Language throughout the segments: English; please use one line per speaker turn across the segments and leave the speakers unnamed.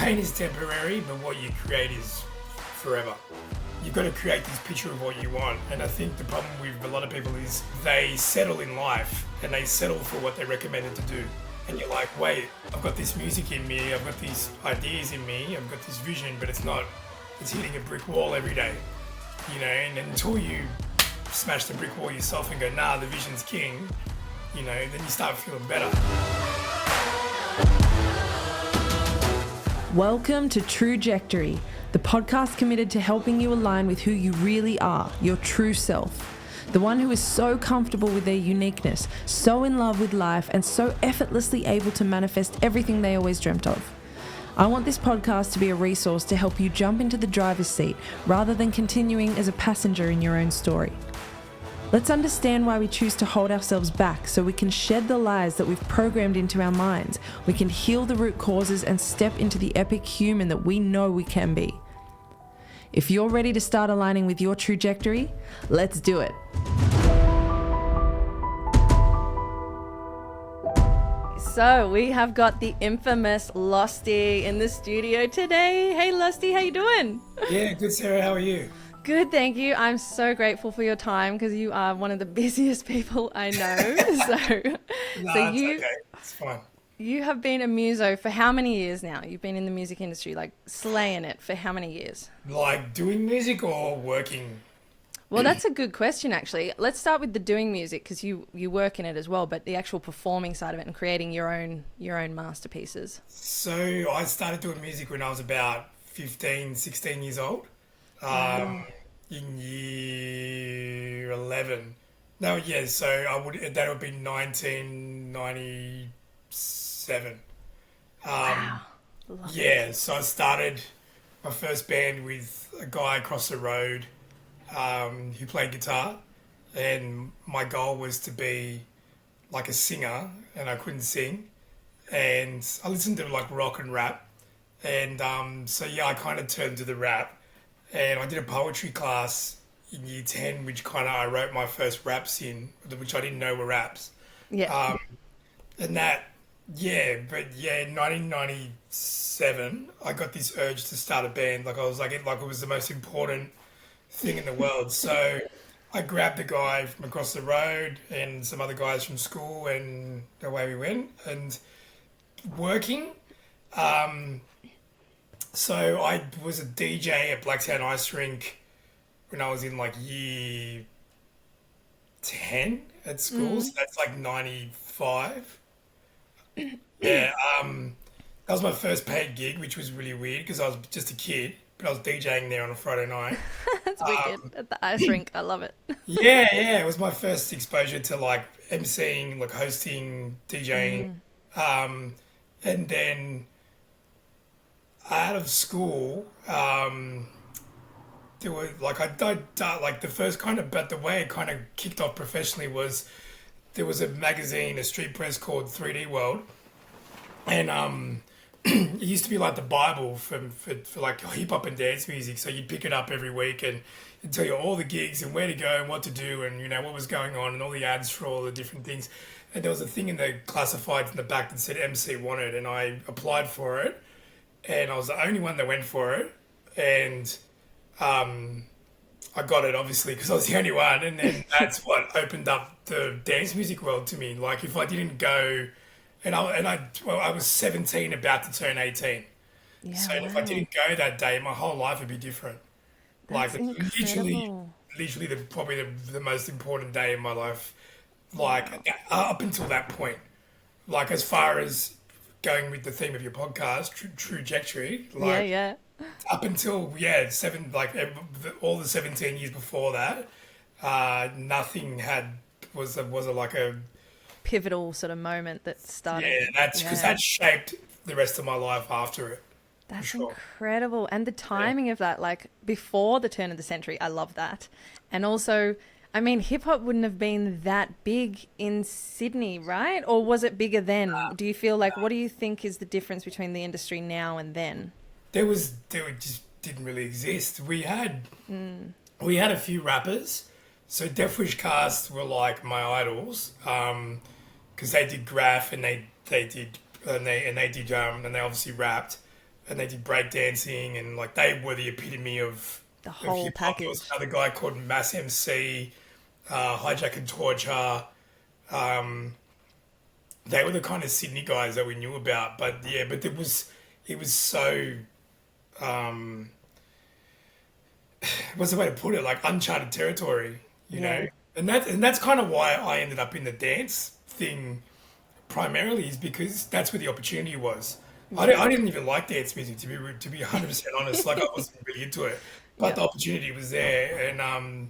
pain is temporary, but what you create is forever. You've got to create this picture of what you want. And I think the problem with a lot of people is they settle in life and they settle for what they're recommended to do. And you're like, wait, I've got this music in me, I've got these ideas in me, I've got this vision, but it's hitting a brick wall every day. And until you smash the brick wall yourself and go, nah, the vision's king, then you start feeling better.
Welcome to Trujectory, the podcast committed to helping you align with who you really are, your true self. The one who is so comfortable with their uniqueness, so in love with life, and so effortlessly able to manifest everything they always dreamt of. I want this podcast to be a resource to help you jump into the driver's seat rather than continuing as a passenger in your own story. Let's understand why we choose to hold ourselves back so we can shed the lies that we've programmed into our minds. We can heal the root causes and step into the epic human that we know we can be. If you're ready to start aligning with your trajectory, let's do it. So we have got the infamous Losty in the studio today. Hey Losty, how you doing?
Yeah, good Sarah, how are you?
Good, thank you. I'm so grateful for your time because you are one of the busiest people I know.
Okay. It's fine.
You have been a muso for how many years now? You've been in the music industry, like slaying it for how many years?
Like doing music or working?
Well, that's a good question, actually. Let's start with the doing music because you work in it as well, but the actual performing side of it and creating your own masterpieces.
So I started doing music when I was about 15, 16 years old. In year 11. No, yeah, so that would be 1997.
Wow.
Yeah, so I started my first band with a guy across the road who played guitar, and my goal was to be like a singer, and I couldn't sing, and I listened to like rock and rap, and so yeah, I kind of turned to the rap. And I did a poetry class in year 10, which I wrote my first raps in, which I didn't know were raps.
Yeah.
In 1997, I got this urge to start a band. Like it was the most important thing in the world. So I grabbed a guy from across the road and some other guys from school, and away we went. And working, so I was a DJ at Blacktown Ice Rink when I was in like year 10 at school. So that's like 95. Yeah, that was my first paid gig, which was really weird because I was just a kid, but I was DJing there on a Friday night.
That's wicked. At the ice rink. I love it.
Yeah, it was my first exposure to like emceeing, like hosting, DJing. And then out of school, there were like like the first but the way it kind of kicked off professionally was there was a magazine, a street press called 3D World, and it used to be like the Bible for like hip hop and dance music. So you'd pick it up every week and it'd tell you all the gigs and where to go and what to do and what was going on and all the ads for all the different things. And there was a thing in the classifieds in the back that said MC wanted, and I applied for it. And I was the only one that went for it, and I got it obviously because I was the only one. And then that's what opened up the dance music world to me. Like if I didn't go, I was 17, about to turn 18.
Yeah,
so if I didn't go that day, my whole life would be different.
That's
like
incredible.
literally probably the most important day in my life. Like up until that point, like as far as going with the theme of your podcast, trajectory, like
yeah.
up until all the 17 years before that, nothing was like a
pivotal sort of moment that started.
Yeah, that's because that shaped the rest of my life after it.
That's
sure.
incredible, and the timing of that, like before the turn of the century, I love that, and also. I mean, hip-hop wouldn't have been that big in Sydney, right? Or was it bigger then? Do you feel like, what do you think is the difference between the industry now and then?
There just didn't really exist. We had a few rappers. So Death Wish Cast were like my idols because they did graph and they obviously rapped. and they did breakdancing, and like they were the epitome
The
of
whole
hip hop. There was
package.
another guy called Mass MC, Hijack and Torture. Um, they were the kind of Sydney guys that we knew about. But yeah, but it was so um, what's the way to put it? Like uncharted territory, you
Yeah.
know. And that's kind of why I ended up in the dance thing primarily, is because that's where the opportunity was.
Yeah.
I didn't even like dance music, to be 100% honest. Like I wasn't really into it, but
Yeah.
the opportunity was there, and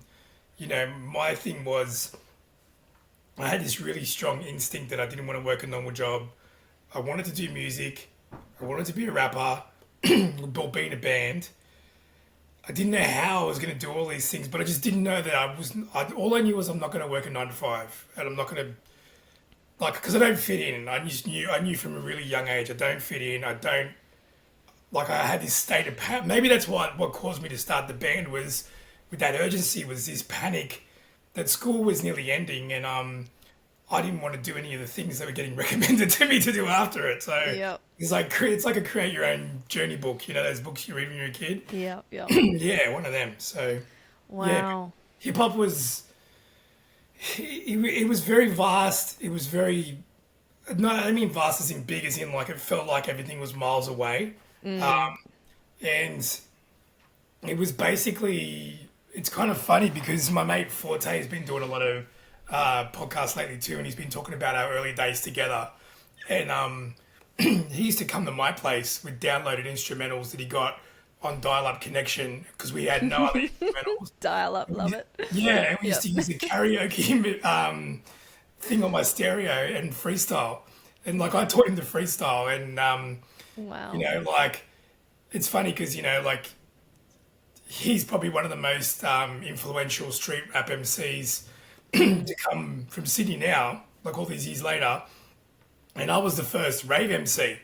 you know, my thing was I had this really strong instinct that I didn't want to work a normal job. I wanted to do music. I wanted to be a rapper or be in a band. I didn't know how I was going to do all these things, but I just didn't know that I was. All I knew was I'm not going to work a 9 to 5, and I'm not going to, like, because I don't fit in. I knew from a really young age I don't fit in. I don't, like, I had this state of maybe that's what caused me to start the band, was with that urgency, was this panic that school was nearly ending, and I didn't want to do any of the things that were getting recommended to me to do after it. So
Yep.
it's like a create your own journey book. You know those books you read when you're a kid.
Yep. Yep.
Yeah, one of them. So yeah,
Wow.
hip hop was it was very vast. It was very, no, I mean vast as in big, as in like it felt like everything was miles away. And it was basically, it's kind of funny because my mate Forte has been doing a lot of podcasts lately too, and he's been talking about our early days together. And he used to come to my place with downloaded instrumentals that he got on dial-up connection because we had no other instrumentals.
Dial up. Love it.
Yeah, and we used
Yep.
to use the karaoke thing on my stereo and freestyle. And like I taught him the freestyle, and you
Wow.
know, like it's funny because you know, like he's probably one of the most influential street rap MCs to come from Sydney now, like all these years later. And I was the first rave MC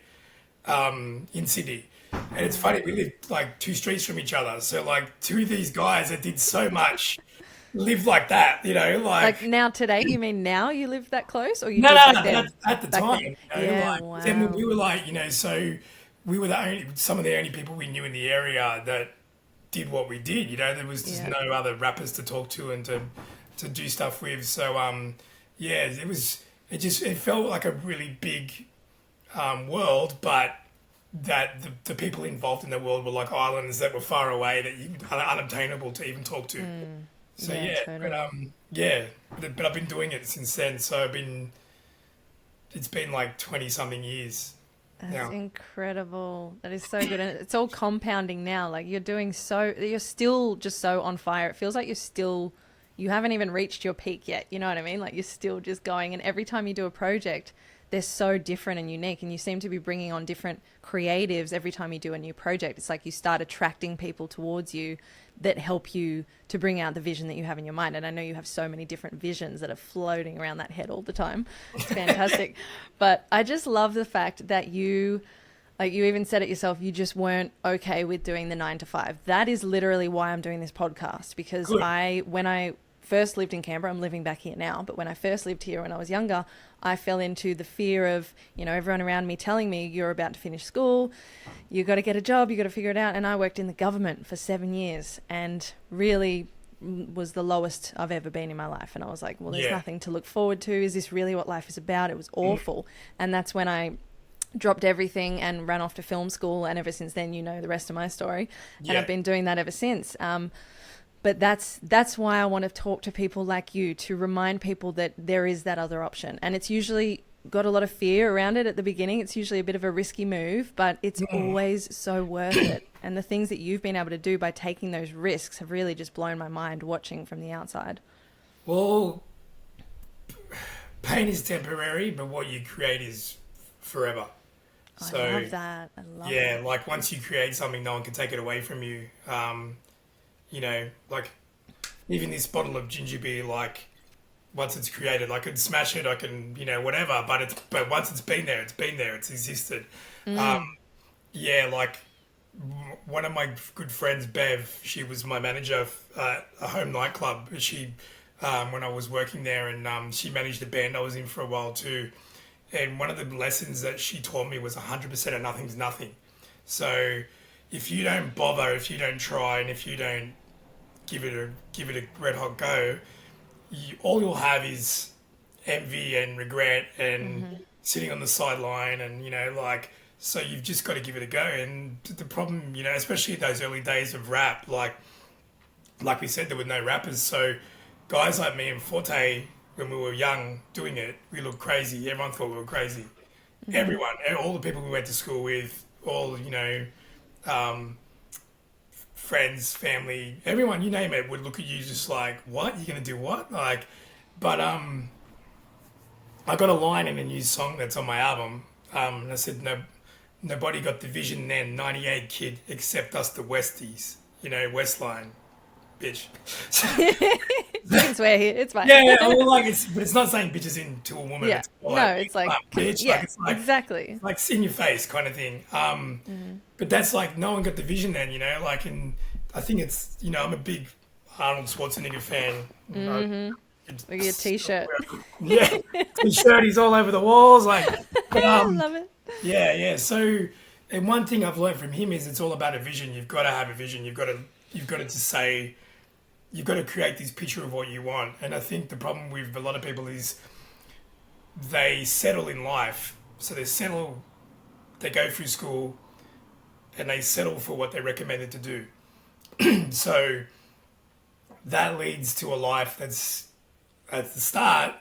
in Sydney. And it's funny, we lived like 2 streets from each other. So like two of these guys that did so much lived like that, you know,
Like
like
now today, you mean now you live that close or you
no,
did
no,
back
no,
then?
at the
Back
time,
then.
you know,
Yeah,
like then
wow.
we were like, you know, so we were some of the only people we knew in the area that did what we did. You know, there was just
Yeah.
no other rappers to talk to and to do stuff with. So yeah, it felt like a really big world, but that the people involved in the world were like islands that were far away that you are unobtainable to even talk to. So
Yeah,
yeah, but
totally.
yeah, but I've been doing it since then. So it's been like 20 something years
That's
now.
incredible. That is so good. And it's all compounding now. Like you're still just so on fire. It feels like you haven't even reached your peak yet. You know what I mean? Like you're still just going. And every time you do a project, they're so different and unique. And you seem to be bringing on different creatives every time you do a new project. It's like you start attracting people towards you that help you to bring out the vision that you have in your mind. And I know you have so many different visions that are floating around that head all the time. It's fantastic. But I just love the fact that like you even said it yourself, you just weren't okay with doing the 9 to 5. That is literally why I'm doing this podcast, because
Good.
when I first lived in Canberra, I'm living back here now, but when I first lived here when I was younger, I fell into the fear of, you know, everyone around me telling me you're about to finish school, you got to get a job, you got to figure it out. And I worked in the government for 7 years and really was the lowest I've ever been in my life. And I was like, well, there's
Yeah.
nothing to look forward to. Is this really what life is about? It was awful. And that's when I dropped everything and ran off to film school. And ever since then, you know the rest of my story. And
Yeah.
I've been doing that ever since. But that's why I want to talk to people like you, to remind people that there is that other option. And it's usually got a lot of fear around it at the beginning. It's usually a bit of a risky move, but it's always so worth it. And the things that you've been able to do by taking those risks have really just blown my mind watching from the outside.
Well, pain is temporary, but what you create is forever. So
I love that. I love
yeah,
it.
like once you create something, no one can take it away from you. You know, like even this bottle of ginger beer, like once it's created, I can smash it, I can, you know, whatever. But once it's been there, it's existed. Yeah, like one of my good friends, Bev, she was my manager at a home nightclub. She when I was working there, and she managed the band I was in for a while too. And one of the lessons that she taught me was 100% of nothing's nothing. So if you don't bother, if you don't try, and if you don't give it a red hot go, all you'll have is envy and regret and sitting on the sideline, and like, so you've just got to give it a go. And the problem, especially those early days of rap, like we said, there were no rappers, so guys like me and Forte, when we were young doing it, we looked crazy. Everyone thought we were crazy. Everyone, all the people we went to school with, all um, friends, family, everyone, you name it, would look at you just like, what? You're gonna do what? Like, but I got a line in a new song that's on my album, and I said, no, nobody got the vision then, 98 kid, except us the Westies, Westline, bitch.
You can swear here, it's fine.
Yeah, well, like but it's not saying bitches into a woman.
Yeah,
It's
no, it's like,
bitch.
yeah,
Like, it's like,
exactly.
like in your face kind of thing. But that's like no one got the vision then, like, and I think it's I'm a big Arnold Schwarzenegger fan.
Look at your t-shirt.
Yeah, t-shirt. He's all over the walls. Like, but,
I love it.
yeah. So, and one thing I've learned from him is it's all about a vision. You've got to have a vision. You've got to just say. You've got to create this picture of what you want. And I think the problem with a lot of people is they settle in life. So they go through school and they settle for what they're recommended to do. So that leads to a life that's at the start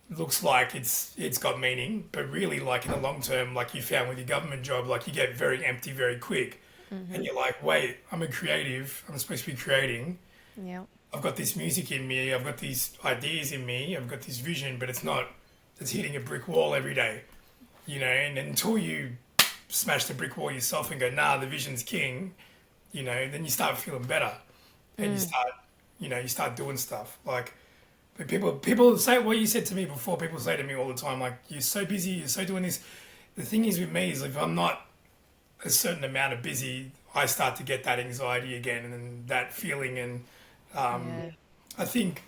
looks like it's got meaning, but really, like, in the long term, like you found with your government job, like you get very empty very quick. And you're like, wait, I'm a creative. I'm supposed to be creating.
Yeah.
I've got this music in me. I've got these ideas in me. I've got this vision, but it's hitting a brick wall every day, and until you smash the brick wall yourself and go, nah, the vision's king, then you start feeling better and you start doing stuff. Like, but people say what you said to me before. People say to me all the time, like, you're so busy, you're so doing this. The thing is with me is if I'm not a certain amount of busy, I start to get that anxiety again and then that feeling. And I think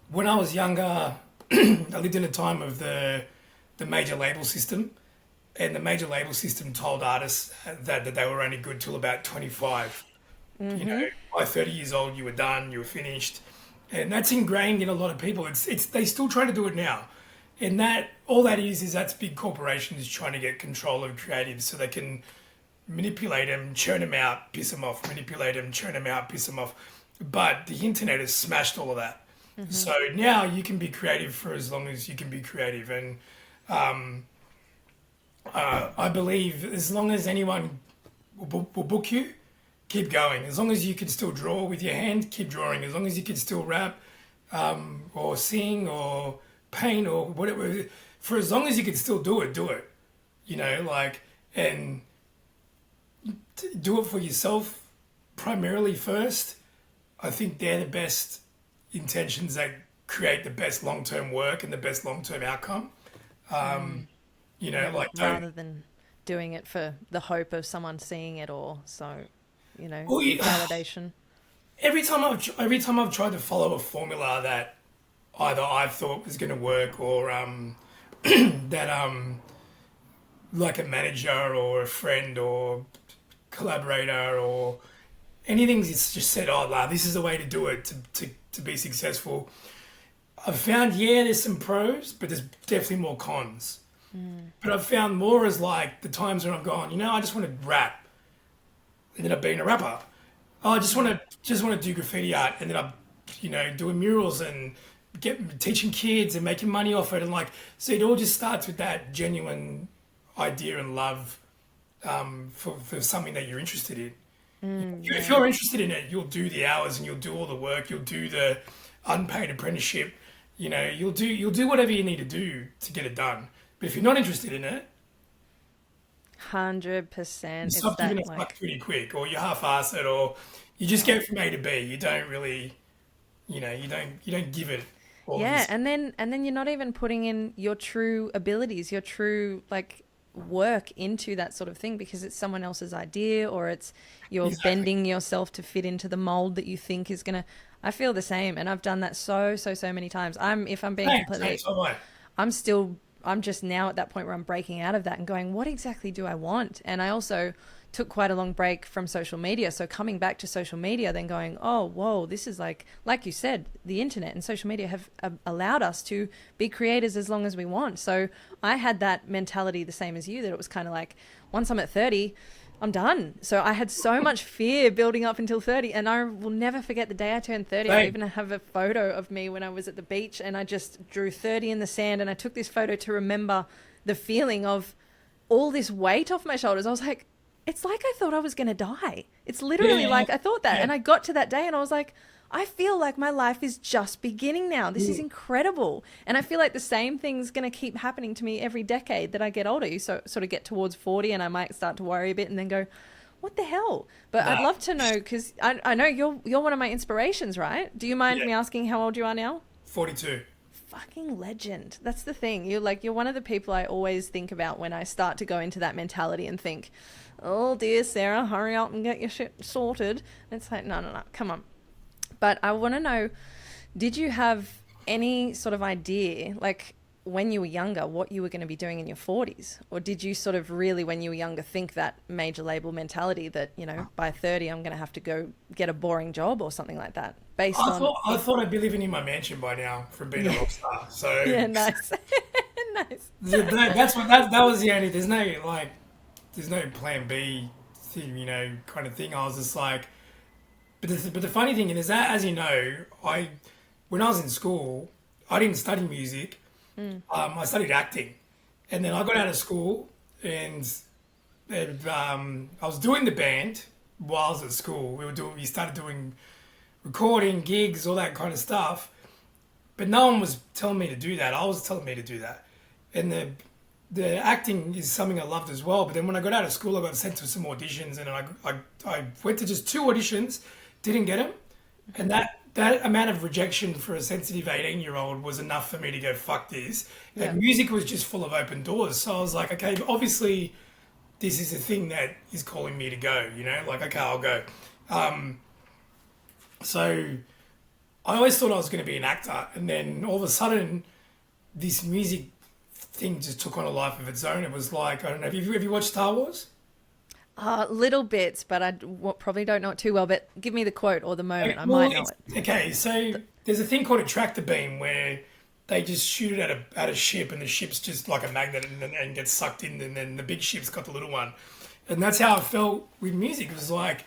when I was younger, I lived in a time of the major label system, and the major label system told artists that they were only good till about 25. By 30 years old, you were done, you were finished, and that's ingrained in a lot of people. It's they still try to do it now, and that all that is that's big corporations trying to get control of creatives so they can manipulate them, churn them out, piss them off, manipulate them, churn them out, piss them off. But the internet has smashed all of that. So now you can be creative for as long as you can be creative. And I believe as long as anyone will book you, keep going. As long as you can still draw with your hand, keep drawing. As long as you can still rap or sing or paint or whatever, for as long as you can still do it, and do it for yourself primarily first. I think they're the best intentions that create the best long-term work and the best long-term outcome.
Rather than doing it for the hope of someone seeing it or validation.
Every time I've tried to follow a formula that either I thought was going to work or that like a manager or a friend or collaborator or anything that's just said, this is the way to do it to be successful. I've found, there's some pros, but there's definitely more cons. But I've found more as like the times when I've gone, I just want to rap, ended up being a rapper. Oh, I just want to do graffiti art, and then I'm, doing murals and teaching kids and making money off it, and like, so it all just starts with that genuine idea and love for something that you're interested in. If you're interested in it, you'll do the hours and you'll do all the work. You'll do the unpaid apprenticeship. You'll do whatever you need to do to get it done. But if you're not interested in it,
100%,
you stop giving it fuck pretty quick, or you half-ass it, or you just get from A to B. You don't really, you don't give it. All this.
and then you're not even putting in your true abilities, your true work into that sort of thing because it's someone else's idea or it's you're bending yourself to fit into the mold that you think is gonna. I feel the same, and I've done that so many times. I'm being completely. I'm still I'm just now at that point where I'm breaking out of that and going, what exactly do I want? And I also took quite a long break from social media. So coming back to social media, then going, oh, whoa, this is like you said, the internet and social media have allowed us to be creators as long as we want. So I had that mentality the same as you, that it was kind of like, once I'm at 30, I'm done. So I had so much fear building up until 30, and I will never forget the day I turned 30. I even have a photo of me when I was at the beach, and I just drew 30 in the sand, and I took this photo to remember the feeling of all this weight off my shoulders. I was like, it's like I thought I was going to die. It's literally like I thought that. And I got to that day and I was like, I feel like my life is just beginning now. This is incredible. And I feel like the same thing's going to keep happening to me every decade that I get older. You sort of get towards 40 and I might start to worry a bit and then go, what the hell? But I'd love to know, because I know you're one of my inspirations, right? Do you mind me asking how old you are now?
42.
Fucking legend. That's the thing. You're one of the people I always think about when I start to go into that mentality and think, oh dear Sarah, hurry up and get your shit sorted. And it's like, no, come on. But I want to know, did you have any sort of idea, like when you were younger, what you were going to be doing in your 40s? Or did you sort of really, when you were younger, think that major label mentality that, you know, by 30 I'm going to have to go get a boring job or something like that? I
thought I'd be living in my mansion by now from being a rock star. So
yeah, nice. Nice.
That was the only, there's no plan B thing, you know, kind of thing. I was just like, but the funny thing is that, as you know, when I was in school, I didn't study music. I studied acting, and then I got out of school, and I was doing the band while I was at school. We started doing recording gigs, all that kind of stuff, but no one was telling me to do that. I was telling me to do that, and the acting is something I loved as well. But then when I got out of school, I got sent to some auditions, and I went to just 2 auditions, didn't get them, and that amount of rejection for a sensitive 18-year-old was enough for me to go, fuck this. And music was just full of open doors. So I was like, okay, obviously this is a thing that is calling me to go, you know, like, okay, I'll go. So I always thought I was going to be an actor. And then all of a sudden, this music thing just took on a life of its own. It was like, I don't know, have you watched Star Wars?
Little bits, but I probably don't know it too well. But give me the quote or the moment. I might know it.
Okay, so there's a thing called a tractor beam where they just shoot it at a ship, and the ship's just like a magnet and gets sucked in, and then the big ship's got the little one. And that's how I felt with music. It was like,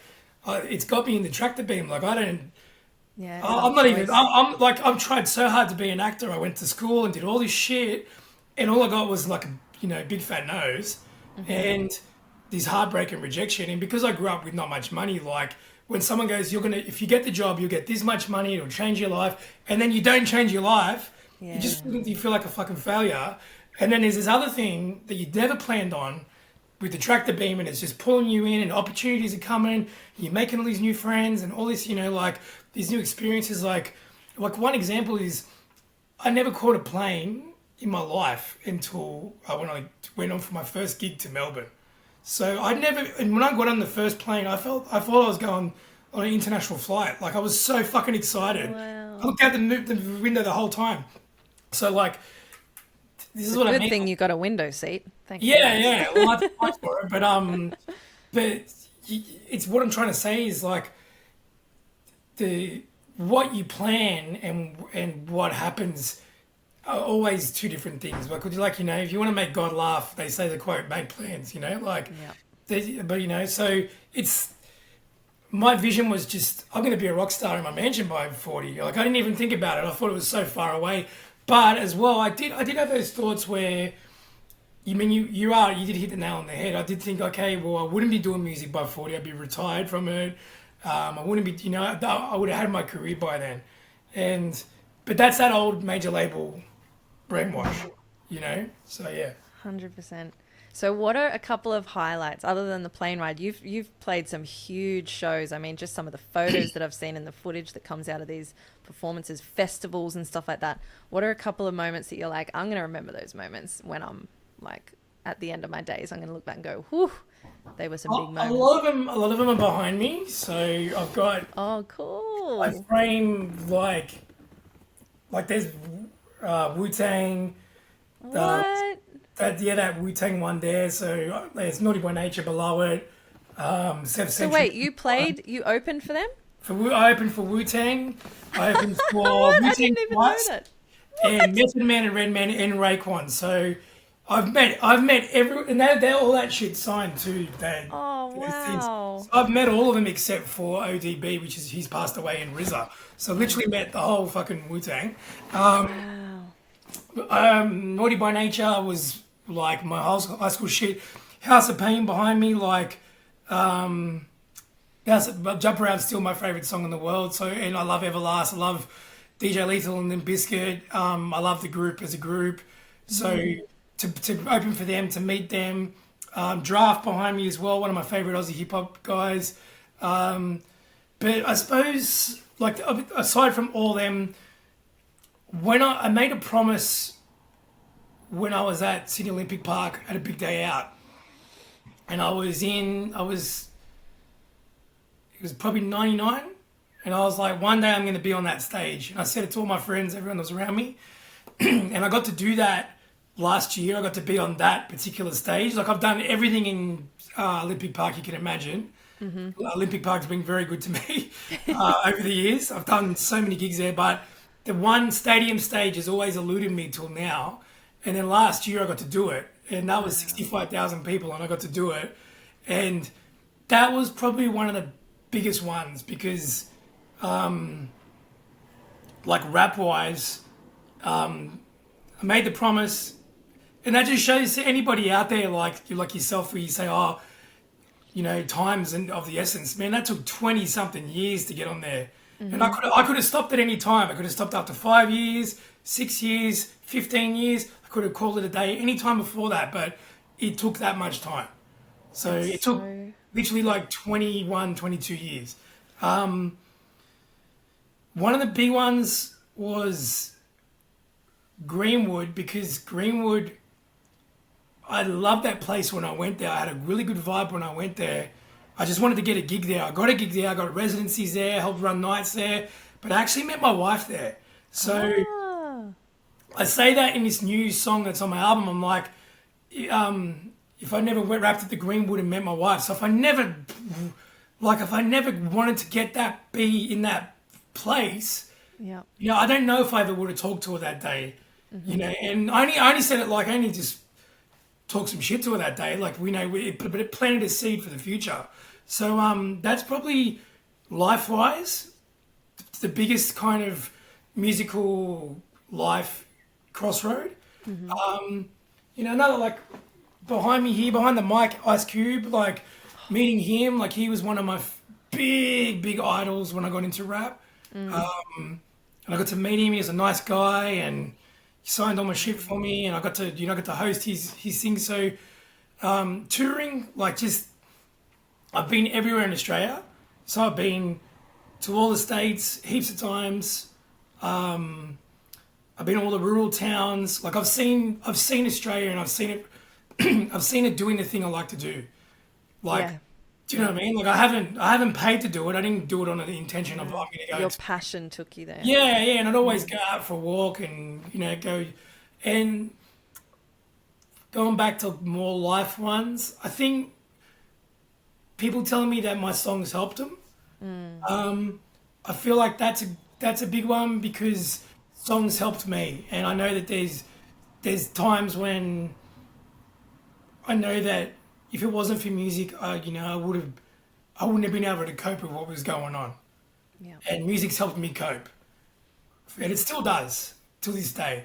it's got me in the tractor beam. Like, I don't... Yeah, I'm not even... I'm like, I've tried so hard to be an actor. I went to school and did all this shit, and all I got was like, big fat nose. And this heartbreak and rejection. And because I grew up with not much money, like when someone goes, if you get the job, you'll get this much money, it'll change your life, and then you don't change your life, you feel like a fucking failure. And then there's this other thing that you never planned on with the tractor beam, and it's just pulling you in, and opportunities are coming, you're making all these new friends and all this, like these new experiences. Like one example is I never caught a plane in my life until when I went on for my first gig to Melbourne. So and when I got on the first plane, I thought I was going on an international flight. Like, I was so fucking excited.
Wow.
I looked out the window the whole time. So like, this is what I mean.
Good thing you got a window seat. Thank you.
Yeah. Well, I had to fight for it, but it's what I'm trying to say is like what you plan and what happens are always 2 different things. Like, if you want to make God laugh, they say the quote, make plans, so it's, my vision was just, I'm going to be a rock star in my mansion by 40. Like, I didn't even think about it. I thought it was so far away. But as well, I did have those thoughts where, you did hit the nail on the head. I did think, okay, well, I wouldn't be doing music by 40. I'd be retired from it. I wouldn't be, I would have had my career by then. But that's that old major label brainwash, So yeah.
100%. So what are a couple of highlights other than the plane ride? You've played some huge shows. I mean, just some of the photos that I've seen and the footage that comes out of these performances, festivals and stuff like that. What are a couple of moments that you're like, I'm going to remember those moments when I'm like at the end of my days? I'm going to look back and go, whew, they were some big moments.
A lot of them are behind me. So I've got...
Oh, cool.
I frame like there's Wu-Tang, Uh,
What?
that Wu-Tang one there. So there's Naughty by Nature below it. Seventh
So
Century.
wait, you opened for them?
I opened for Wu-Tang. I opened for
What? I
Wu-Tang
didn't even know
twice,
that.
and
What?
Method Man and Redman and Raekwon. So I've met every, and they're all that shit signed too.
Oh,
Those things.
wow.
So I've met all of them except for ODB, which is he's passed away in RZA. So literally met the whole fucking Wu-Tang.
Wow.
Naughty by Nature was like my high school shit. House of Pain behind me, like Jump Around's still my favorite song in the world. So, and I love Everlast. I love DJ Lethal and Limp Bizkit. I love the group as a group. So to open for them, to meet them, Draft behind me as well. One of my favorite Aussie hip hop guys. But I suppose, like, aside from all them, when I made a promise when I was at Sydney Olympic Park at a big day out, and it was probably 99, and I was like, one day I'm going to be on that stage. And I said it to all my friends, everyone that was around me, and I got to do that last year. I got to be on that particular stage. Like, I've done everything in Olympic Park you can imagine. Olympic Park's been very good to me over the years. I've done so many gigs there, but the one stadium stage has always eluded me till now. And then last year I got to do it, and that was 65,000 people, and I got to do it. And that was probably one of the biggest ones because, like, rap-wise, I made the promise, and that just shows to anybody out there like yourself, where you say, oh, you know, times and of the essence. Man, that took 20 something years to get on there. And I could have stopped at any time. I could have stopped after 5 years, 6 years, 15 years. I could have called it a day any time before that, but it took that much time. So it took literally like 21, 22 years. One of the big ones was Greenwood, because Greenwood, I loved that place when I went there. I had a really good vibe when I went there. I just wanted to get a gig there. I got a gig there. I got residencies there, helped run nights there. But I actually met my wife there. So I say that in this new song that's on my album. I'm like, if I never wrapped at the Greenwood and met my wife. So if I never wanted to be in that place,
Yeah.
you know, I don't know if I ever would have talked to her that day. You know, and I only said it like I only just talked some shit to her that day. Like, but it planted a seed for the future. So that's probably life-wise the biggest kind of musical life crossroad. You know, another, like, behind me here, behind the mic, Ice Cube, like, meeting him, like, he was one of my big idols when I got into rap. And I got to meet him. He was a nice guy, and he signed all my shit for me, and I got to host his thing. So touring, like, just, I've been everywhere in Australia. So I've been to all the states heaps of times. I've been to all the rural towns. Like, I've seen Australia, and I've seen it doing the thing I like to do. Like,
Yeah.
do you know what I mean? Like, I haven't paid to do it. I didn't do it on the intention of, I'm going to go.
Your passion took you there.
Yeah, and I'd always go out for a walk and, you know, go. And going back to more life ones, I think people telling me that my songs helped them. I feel like that's a big one, because songs helped me, and I know that there's times when I know that if it wasn't for music, I wouldn't have been able to cope with what was going on.
Yeah.
And music's helped me cope, and it still does to this day.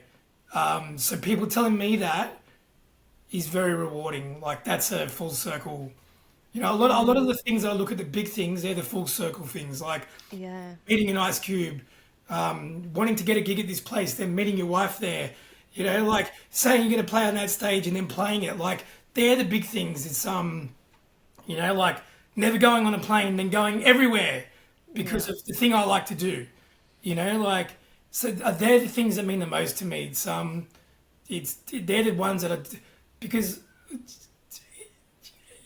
So people telling me that is very rewarding. Like, that's a full circle. You know, a lot of the things I look at, the big things, they're the full circle things. Like
Yeah.
meeting an Ice Cube, wanting to get a gig at this place, then meeting your wife there. You know, like saying you're going to play on that stage and then playing it. Like, they're the big things. It's you know, like never going on a plane, then going everywhere because of the thing I like to do. You know, like, so they're the things that mean the most to me. They're the ones that because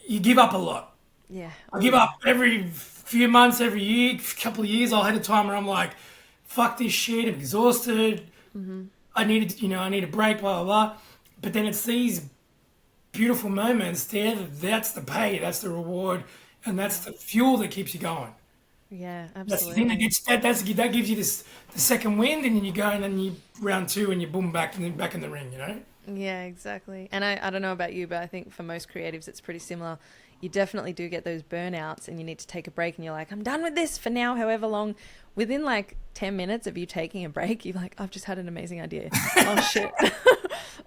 you give up a lot.
Yeah.
I give up every few months, every year, couple of years. I'll hit a time where I'm like, fuck this shit, I'm exhausted. I need a break, blah, blah, blah. But then it's these beautiful moments there, that's the pay, that's the reward, and that's the fuel that keeps you going.
Yeah,
That's the thing that
absolutely.
gets that gives you this the second wind, and then you go, and then you round two, and you boom back and then back in the ring. You know?
Yeah, exactly. And I don't know about you, but I think for most creatives, it's pretty similar. You definitely do get those burnouts and you need to take a break and you're like, I'm done with this for now, however long. Within like 10 minutes of you taking a break, you're like, I've just had an amazing idea. Oh, shit.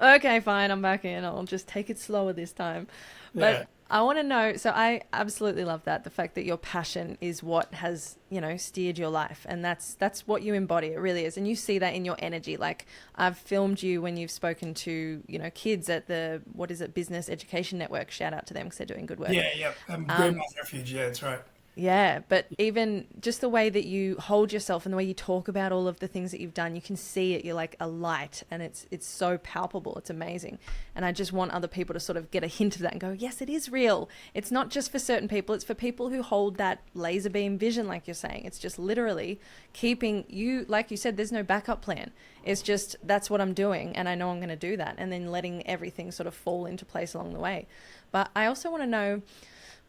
Okay, fine. I'm back in. I'll just take it slower this time.
Yeah.
But I want to know. So I absolutely love that. The fact that your passion is what has, steered your life. And that's what you embody. It really is. And you see that in your energy. Like I've filmed you when you've spoken to, kids at the, what is it, Business Education Network. Shout out to them because they're doing good work.
Yeah, yeah. Grandma's refuge. Yeah, that's right.
Yeah, but even just the way that you hold yourself and the way you talk about all of the things that you've done, you can see it. You're like a light, and it's so palpable. It's amazing. And I just want other people to sort of get a hint of that and go, yes, it is real. It's not just for certain people. It's for people who hold that laser beam vision, like you're saying. It's just literally keeping you, like you said, there's no backup plan. It's just, that's what I'm doing, and I know I'm going to do that, and then letting everything sort of fall into place along the way. But I also want to know,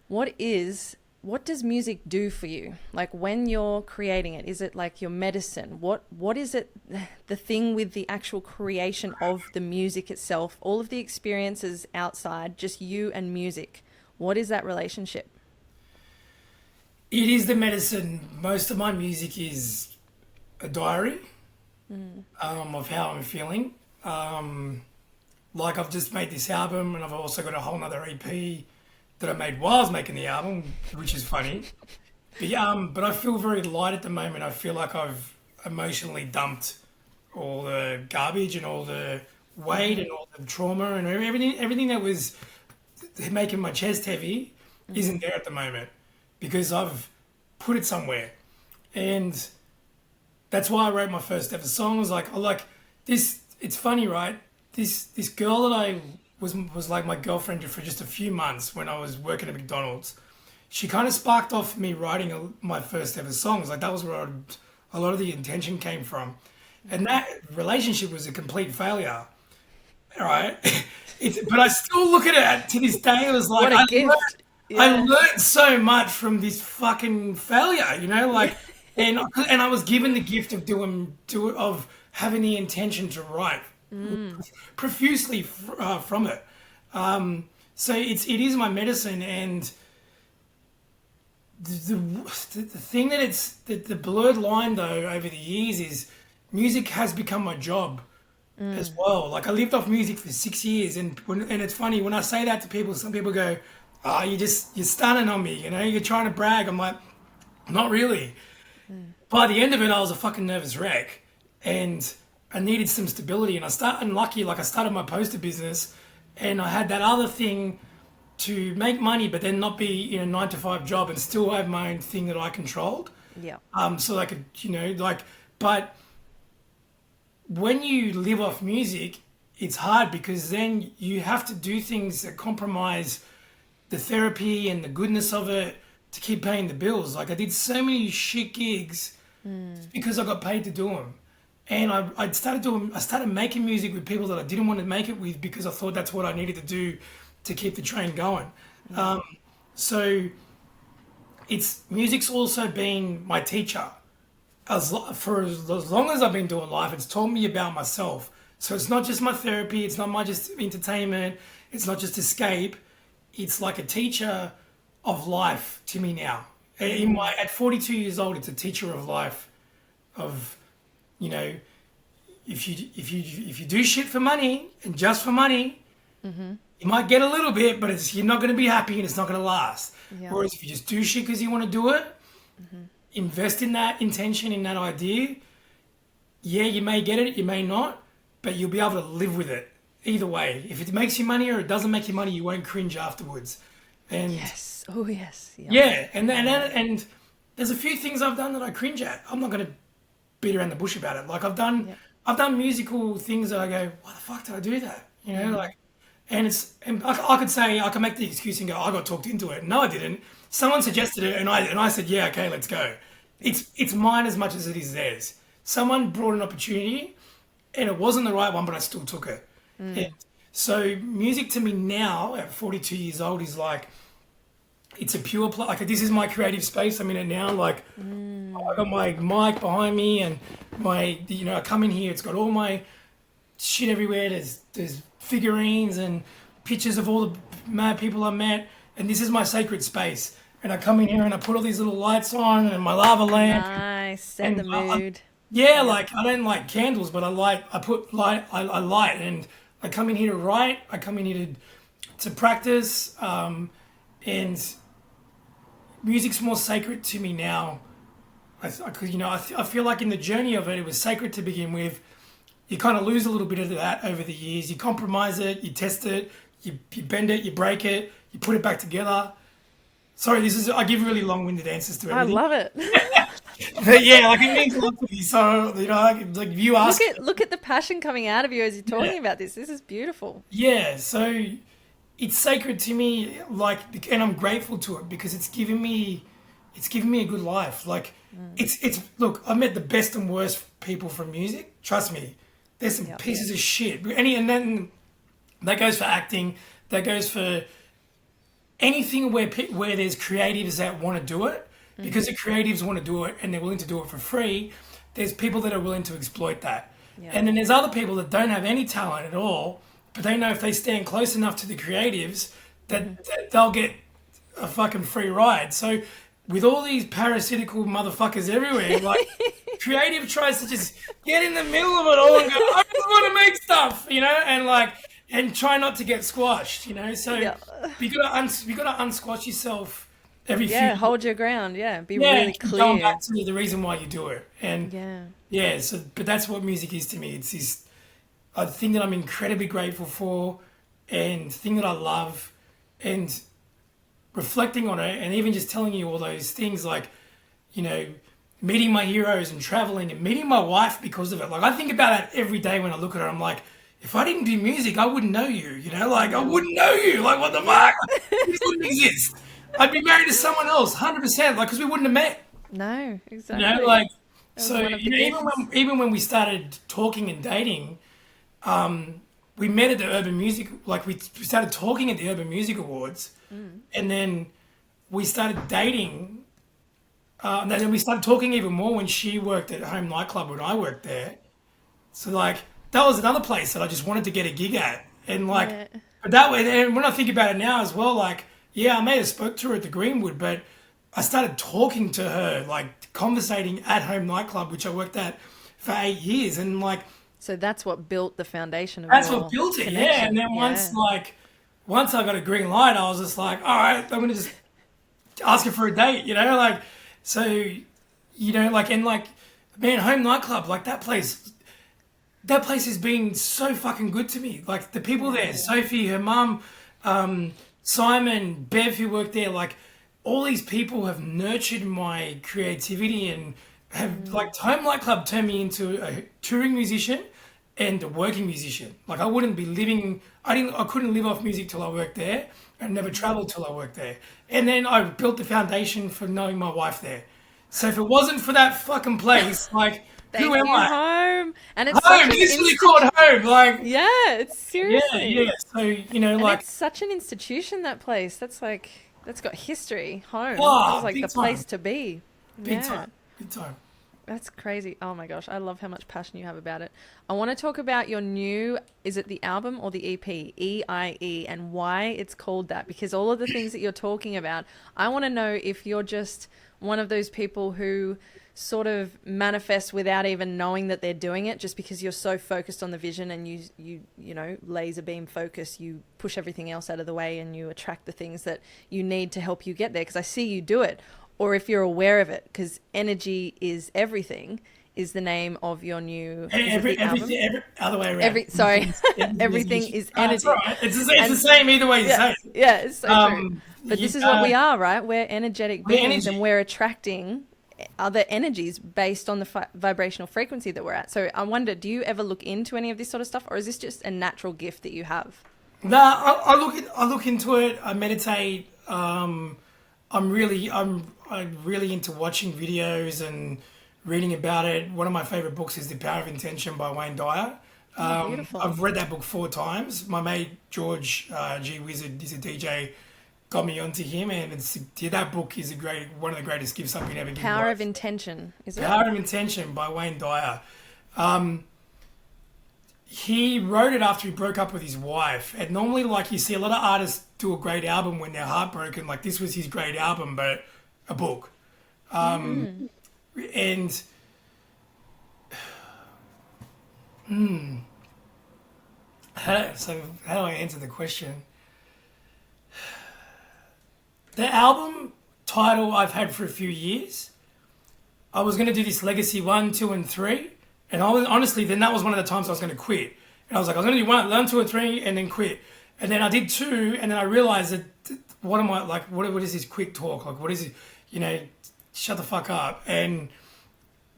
what does music do for you? Like when you're creating it, is it like your medicine? What is it, the thing with the actual creation of the music itself, all of the experiences outside, just you and music? What is that relationship?
It is the medicine. Most of my music is a diary of how I'm feeling. Like I've just made this album, and I've also got a whole nother EP that I made while I was making the album, which is funny. But I feel very light at the moment. I feel like I've emotionally dumped all the garbage and all the weight and all the trauma and everything that was making my chest heavy isn't there at the moment because I've put it somewhere. And that's why I wrote my first ever song. I like this. It's funny, right? This girl that I was like my girlfriend for just a few months when I was working at McDonald's. She kind of sparked off me writing my first ever songs. Like that was where a lot of the intention came from. And that relationship was a complete failure. All right. But I still look at it to this day. It was like,
What a gift.
I
Yeah.
learned so much from this fucking failure, like, and I was given the gift of of having the intention to write profusely from it. So it is my medicine, and the thing that the blurred line though over the years is music has become my job as well. Like I lived off music for 6 years, and it's funny when I say that to people. Some people go, "Oh, you're stunning on me," you're trying to brag. I'm like, not really. By the end of it, I was a fucking nervous wreck, and I needed some stability. And lucky, like I started my poster business, and I had that other thing to make money, but then not be in a 9 to 5 job and still have my own thing that I controlled.
Yeah.
So I could, but when you live off music, it's hard because then you have to do things that compromise the therapy and the goodness of it to keep paying the bills. Like I did so many shit gigs because I got paid to do them. And I started making music with people that I didn't want to make it with because I thought that's what I needed to do to keep the train going. So music's also been my teacher. For as long as I've been doing life, it's taught me about myself. So it's not just my therapy, it's not my just entertainment, it's not just escape. It's like a teacher of life to me now. At 42 years old, it's a teacher of life. Of, if you do shit for money and just for money, you might get a little bit, but you're not going to be happy and it's not going to last.
Yeah.
Whereas if you just do shit because you want to do it, invest in that intention, in that idea. Yeah, you may get it, you may not, but you'll be able to live with it either way. If it makes you money or it doesn't make you money, you won't cringe afterwards. And
Yes. Oh, yes.
yeah, and there's a few things I've done that I cringe at. I'm not going to beat around the bush about it. Like I've done musical things that I go, why the fuck did I do that? And I could say I can make the excuse and go, I got talked into it. No, I didn't. Someone suggested it, and I said, yeah, okay, let's go. It's mine as much as it is theirs. Someone brought an opportunity, and it wasn't the right one, but I still took it. And So music to me now at 42 years old is like, it's a pure play. Like this is my creative space. I'm in it now. Like I got my mic behind me and I come in here. It's got all my shit everywhere. There's figurines and pictures of all the mad people I met. And this is my sacred space. And I come in here and I put all these little lights on and my lava lamp.
Nice, set the mood.
Like I don't like candles, but I light. I light, and I come in here to write. I come in here to practice, and music's more sacred to me now. I feel like in the journey of it, it was sacred to begin with. You kind of lose a little bit of that over the years. You compromise it, you test it, you bend it, you break it, you put it back together. Sorry, I give really long-winded answers to everything.
I love it.
But yeah, like it means a lot to me. So like you ask.
Look at the passion coming out of you as you're talking about this. This is beautiful.
Yeah, so it's sacred to me, and I'm grateful to it because it's given me a good life. Like it's look, I've met the best and worst people from music. Trust me, there's some pieces of shit. And then that goes for acting. That goes for anything where there's creatives that want to do it, because the creatives want to do it and they're willing to do it for free. There's people that are willing to exploit that. And then there's other people that don't have any talent at all, but they know if they stand close enough to the creatives that they'll get a fucking free ride. So with all these parasitical motherfuckers everywhere, like creative tries to just get in the middle of it all and go, I just want to make stuff, and try not to get squashed, So you gotta unsquash yourself every few.
Yeah, hold your ground. Yeah, be really clear.
Going back to the reason why you do it, and but that's what music is to me. It's this a thing that I'm incredibly grateful for, and thing that I love, and reflecting on it, and even just telling you all those things, like meeting my heroes and traveling and meeting my wife because of it. Like I think about that every day when I look at her. I'm like, if I didn't do music, I wouldn't know you, I wouldn't know you. Like, what the fuck? This wouldn't exist. I'd be married to someone else, 100%, because we wouldn't have met.
No, exactly.
Even when we started talking and dating, we met at the Urban Music, we started talking at the Urban Music Awards, and then we started dating, and then we started talking even more when she worked at Home Nightclub when I worked there. So, that was another place that I just wanted to get a gig at. And but that way, and when I think about it now as well, I may have spoke to her at the Greenwood, but I started talking to her, conversating at Home Nightclub, which I worked at for 8 years. And
so that's what built the foundation of
that's what built it,
connection.
yeah. And then once I got a green light, I was just like, all right, I'm going to just ask her for a date, man, Home Nightclub, that place has been so fucking good to me. The people there, Sophie, her mum, Simon, Bev, who worked there, all these people have nurtured my creativity and have, Home Nightclub turned me into a touring musician and a working musician. I wouldn't be living, I couldn't live off music till I worked there, and never traveled till I worked there. And then I built the foundation for knowing my wife there. So if it wasn't for that fucking place, who am I?
Home. And it's
home, literally called home.
Yeah, it's seriously.
Yeah. So,
it's such an institution, that place. That's got history. Home.
Oh,
it's the place to be.
Big time.
That's crazy. Oh my gosh. I love how much passion you have about it. I want to talk about your new, is it the album or the EP? E.I.E. and why it's called that. Because all of the things that you're talking about, I want to know if you're just one of those people who sort of manifest without even knowing that they're doing it, just because you're so focused on the vision and you laser beam focus, you push everything else out of the way and you attract the things that you need to help you get there, because I see you do it. Or if you're aware of it, because Energy is Everything is the name of your new
everything other way around.
Everything is energy.
That's right. It's the same either way you say it.
Yeah, it's so true. But this is what we are, right? We're energetic beings, and we're attracting other energies based on the vibrational frequency that we're at. So I wonder, do you ever look into any of this sort of stuff, or is this just a natural gift that you have?
No, I look into it. I meditate. I'm really into watching videos and reading about it. One of my favorite books is The Power of Intention by Wayne Dyer.
Beautiful.
I've read that book 4 times. My mate George G Wizard, he's a DJ, got me onto him, and that book is one of the greatest gifts I've been ever given.
Power of Intention, is it?
Power of Intention by Wayne Dyer. He wrote it after he broke up with his wife, and normally, like, you see a lot of artists do a great album when they're heartbroken. Like, this was his great album, but a book. And so how do I answer the question? The album title I've had for a few years. I was going to do this Legacy 1, 2, and 3. And I was, honestly, then that was one of the times I was going to quit. And I was like, I was going to do 1, 2, and 3, and then quit. And then I did 2, and then I realized that, what am I, like, what is this quick talk? Like, what is it, shut the fuck up. And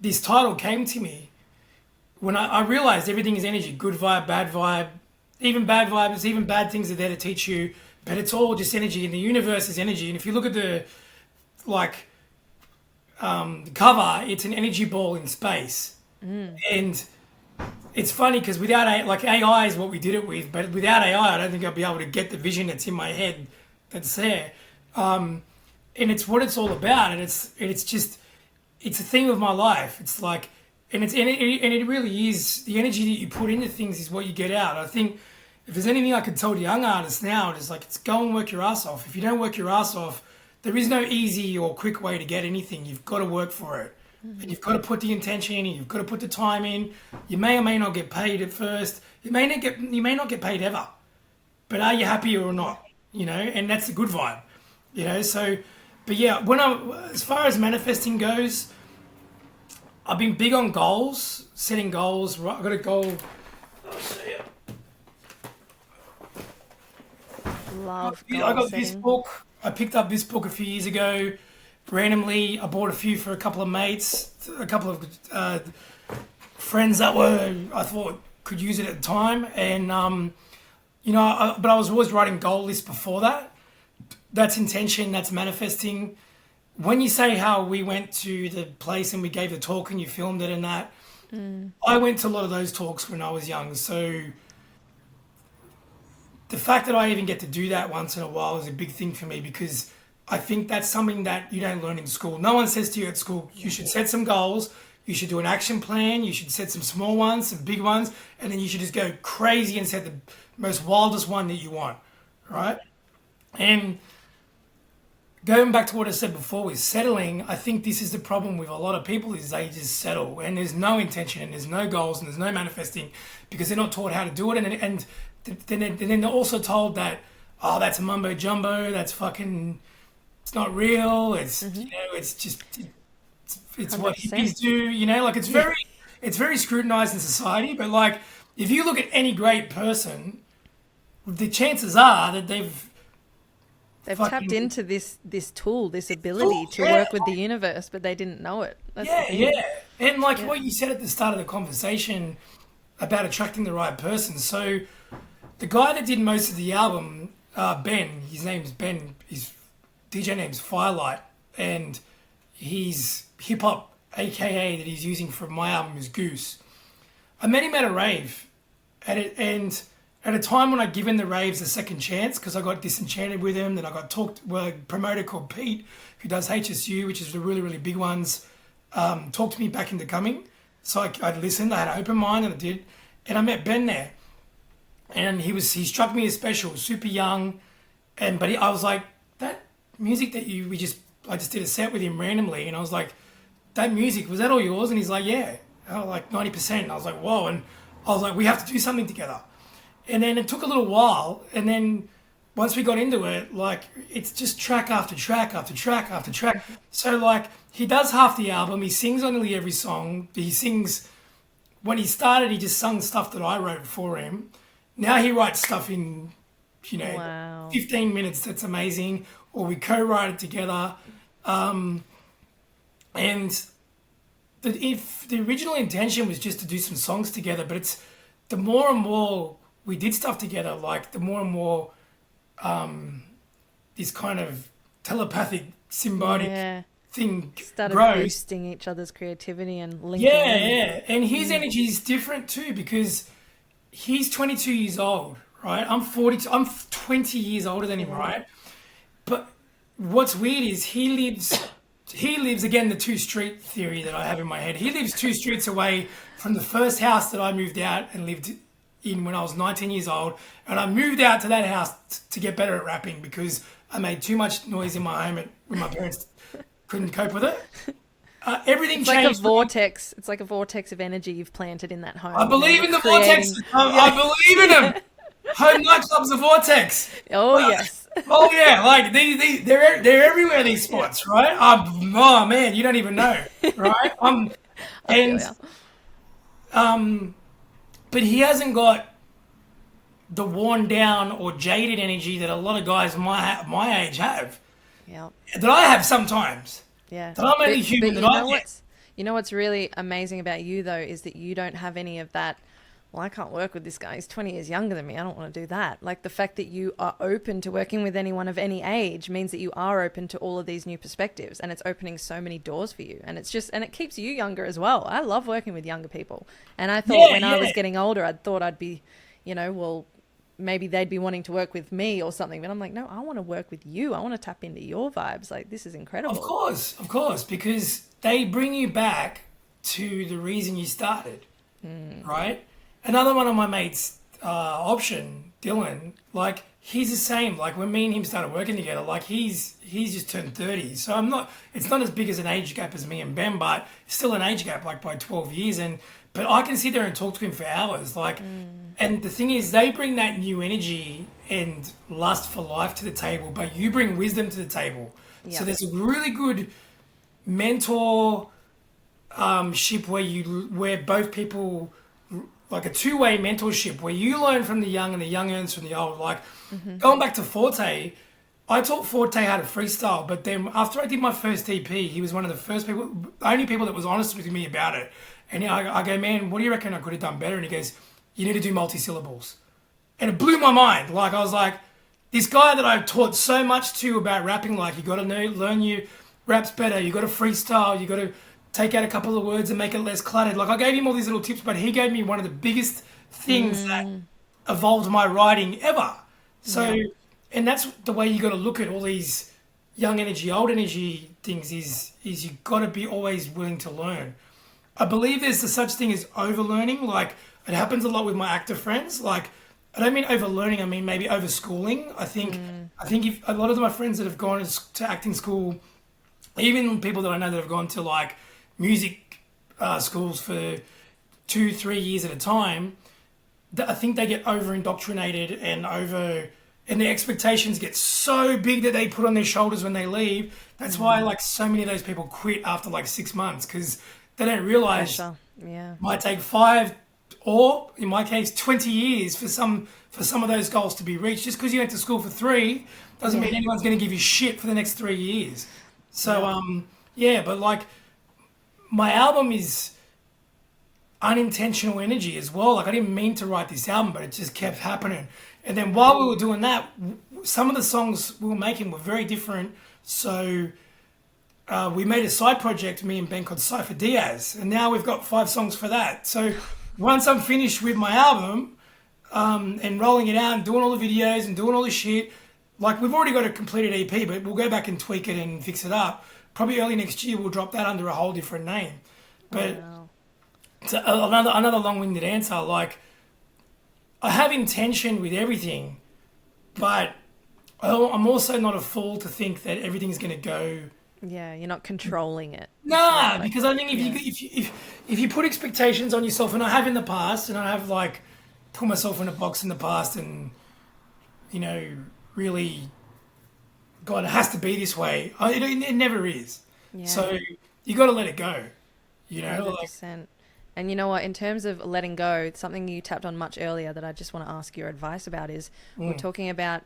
this title came to me when I realized everything is energy. Good vibe, bad vibe, even bad vibes, even bad things are there to teach you. But it's all just energy, and the universe is energy. And if you look at the cover, it's an energy ball in space. And it's funny because without AI is what we did it with, but without AI, I don't think I'd be able to get the vision that's in my head that's there. And it's what it's all about, and it's a theme of my life. It's like, and it really is, the energy that you put into things is what you get out. I think if there's anything I could tell young artists now, it's like, it's go and work your ass off. If you don't work your ass off, there is no easy or quick way to get anything. You've got to work for it. And you've got to put the intention in, you've got to put the time in. You may or may not get paid at first. You may not get paid ever. But are you happy or not? And that's the good vibe. So, but yeah, as far as manifesting goes, I've been big on goals, setting goals. I've got a goal. I'll see it.
Love
I
goal
got
setting.
this book. I picked up this book a few years ago. Randomly, I bought a few for a couple of mates, a couple of friends that I thought could use it at the time. And, but I was always writing goal lists before that. That's intention, that's manifesting. When you say how we went to the place and we gave the talk and you filmed it and that, I went to a lot of those talks when I was young. So the fact that I even get to do that once in a while is a big thing for me, because I think that's something that you don't learn in school. No one says to you at school, you should set some goals, you should do an action plan, you should set some small ones, some big ones, and then you should just go crazy and set the most wildest one that you want, right? And going back to what I said before with settling, I think this is the problem with a lot of people, is they just settle, and there's no intention, and there's no goals, and there's no manifesting, because they're not taught how to do it, and then they're also told that, oh, that's mumbo jumbo, that's fucking... It's not real. It's it's just it's what
100%.
hippies do. Like, it's very scrutinized in society. But like, if you look at any great person, the chances are that they've
tapped into this tool, this ability to work with the universe, but they didn't know it. That's the thing.
And like what you said at the start of the conversation about attracting the right person. So the guy that did most of the album, Ben, his name's Ben. His DJ name's Firelight, and his hip hop AKA that he's using for my album is Goose. I met him at a rave, and at a time when I'd given the raves a second chance, because I got disenchanted with him. Then I got a promoter called Pete, who does HSU, which is the really, really big ones, talked me back into coming. So I'd listened, I had an open mind, and I did. And I met Ben there, and he struck me as special, super young, but I was like, that music that I just did a set with him randomly, and I was like, that music, was that all yours? And he's like, yeah. I was like 90%. And I was like, whoa. And I was like, we have to do something together. And then it took a little while, and then once we got into it, like, it's just track after track after track after track. So like, he does half the album, he sings on nearly every song. When he started, he just sung stuff that I wrote for him. Now he writes stuff in,
Wow.
15 minutes, that's amazing. Or we co-write it together. And if the original intention was just to do some songs together, but it's the more and more we did stuff together, like the more and more this kind of telepathic, symbiotic thing
started
grows.
boosting each other's creativity and linking.
Yeah. And his energy is different too, because he's 22 years old, right? I'm 42. I'm 20 years older than him, right? But what's weird is he lives again, the two street theory that I have in my head. He lives two streets away from the first house that I moved out and lived in when I was 19 years old, and I moved out to that house to get better at rapping because I made too much noise in my home when my parents couldn't cope with it. Everything
It's
changed.
like a vortex. It's like a vortex of energy you've planted in that home.
I believe in the
Creating-
vortex. I believe in them. Home nightclub's a vortex.
Oh, yes.
Oh yeah, like they're everywhere. These spots, right? Oh man, you don't even know, right? And but he hasn't got the worn down or jaded energy that a lot of guys my age have.
Yeah.
That I have sometimes.
Yeah.
That I'm only human.
But
That
you know
I get.
you know what's really amazing about you though is that you don't have any of that. Well, I can't work with this guy. He's 20 years younger than me. I don't want to do that. Like the fact that you are open to working with anyone of any age means that you are open to all of these new perspectives, and it's opening so many doors for you. And it keeps you younger as well. I love working with younger people. And I thought when I was getting older, I thought I'd be, well, maybe they'd be wanting to work with me or something. But I'm like, no, I want to work with you. I want to tap into your vibes. Like this is incredible.
Of course, because they bring you back to the reason you started, right? Another one of my mates, Option, Dylan, like he's the same. Like when me and him started working together, like he's just turned 30. So it's not as big as an age gap as me and Ben, but it's still an age gap, like by 12 years. But I can sit there and talk to him for hours. Like, and the thing is, they bring that new energy and lust for life to the table, but you bring wisdom to the table.
Yeah.
So there's a really good mentor ship where both people, like a two-way mentorship where you learn from the young and the young learns from the old. Like going back to Forte, I taught Forte how to freestyle, but then after I did my first EP, he was one of the only people that was honest with me about it. And I go, man, what do you reckon I could have done better? And he goes, you need to do multi-syllables. And it blew my mind. Like I was like, this guy that I've taught so much to about rapping, like you got to learn your raps better, you got to freestyle, you got to take out a couple of words and make it less cluttered. Like I gave him all these little tips, but he gave me one of the biggest things that evolved my writing ever. So, and that's the way you got to look at all these young energy, old energy things is you got to be always willing to learn. I believe there's such thing as overlearning. Like it happens a lot with my actor friends. Like I don't mean overlearning, I mean maybe overschooling. I think if a lot of my friends that have gone to acting school, even people that I know that have gone to like music schools for 2-3 years at a time, I think they get over indoctrinated and their expectations get so big that they put on their shoulders when they leave. That's why like so many of those people quit after like 6 months because they don't realize it might take 5 or in my case 20 years for some of those goals to be reached. Just because you went to school for 3 doesn't mean anyone's going to give you shit for the next 3 years. So but like my album is unintentional energy as well. Like I didn't mean to write this album, but it just kept happening. And then while we were doing that, some of the songs we were making were very different. So we made a side project, me and Ben, called Cypher Diaz, and now we've got 5 songs for that. So once I'm finished with my album and rolling it out and doing all the videos and doing all the shit, like we've already got a completed EP, but we'll go back and tweak it and fix it up. Probably early next year we'll drop that under a whole different name. But to another long-winded answer, like I have intention with everything, but I'm also not a fool to think that everything's going to go.
Yeah, you're not controlling it.
Nah, because I think if you put expectations on yourself, and I have in the past, and I have like put myself in a box in the past, and really, God, it has to be this way. It never is. Yeah. So you got to let it go.
100%. And you know what, in terms of letting go, something you tapped on much earlier that I just want to ask your advice about is we're talking about,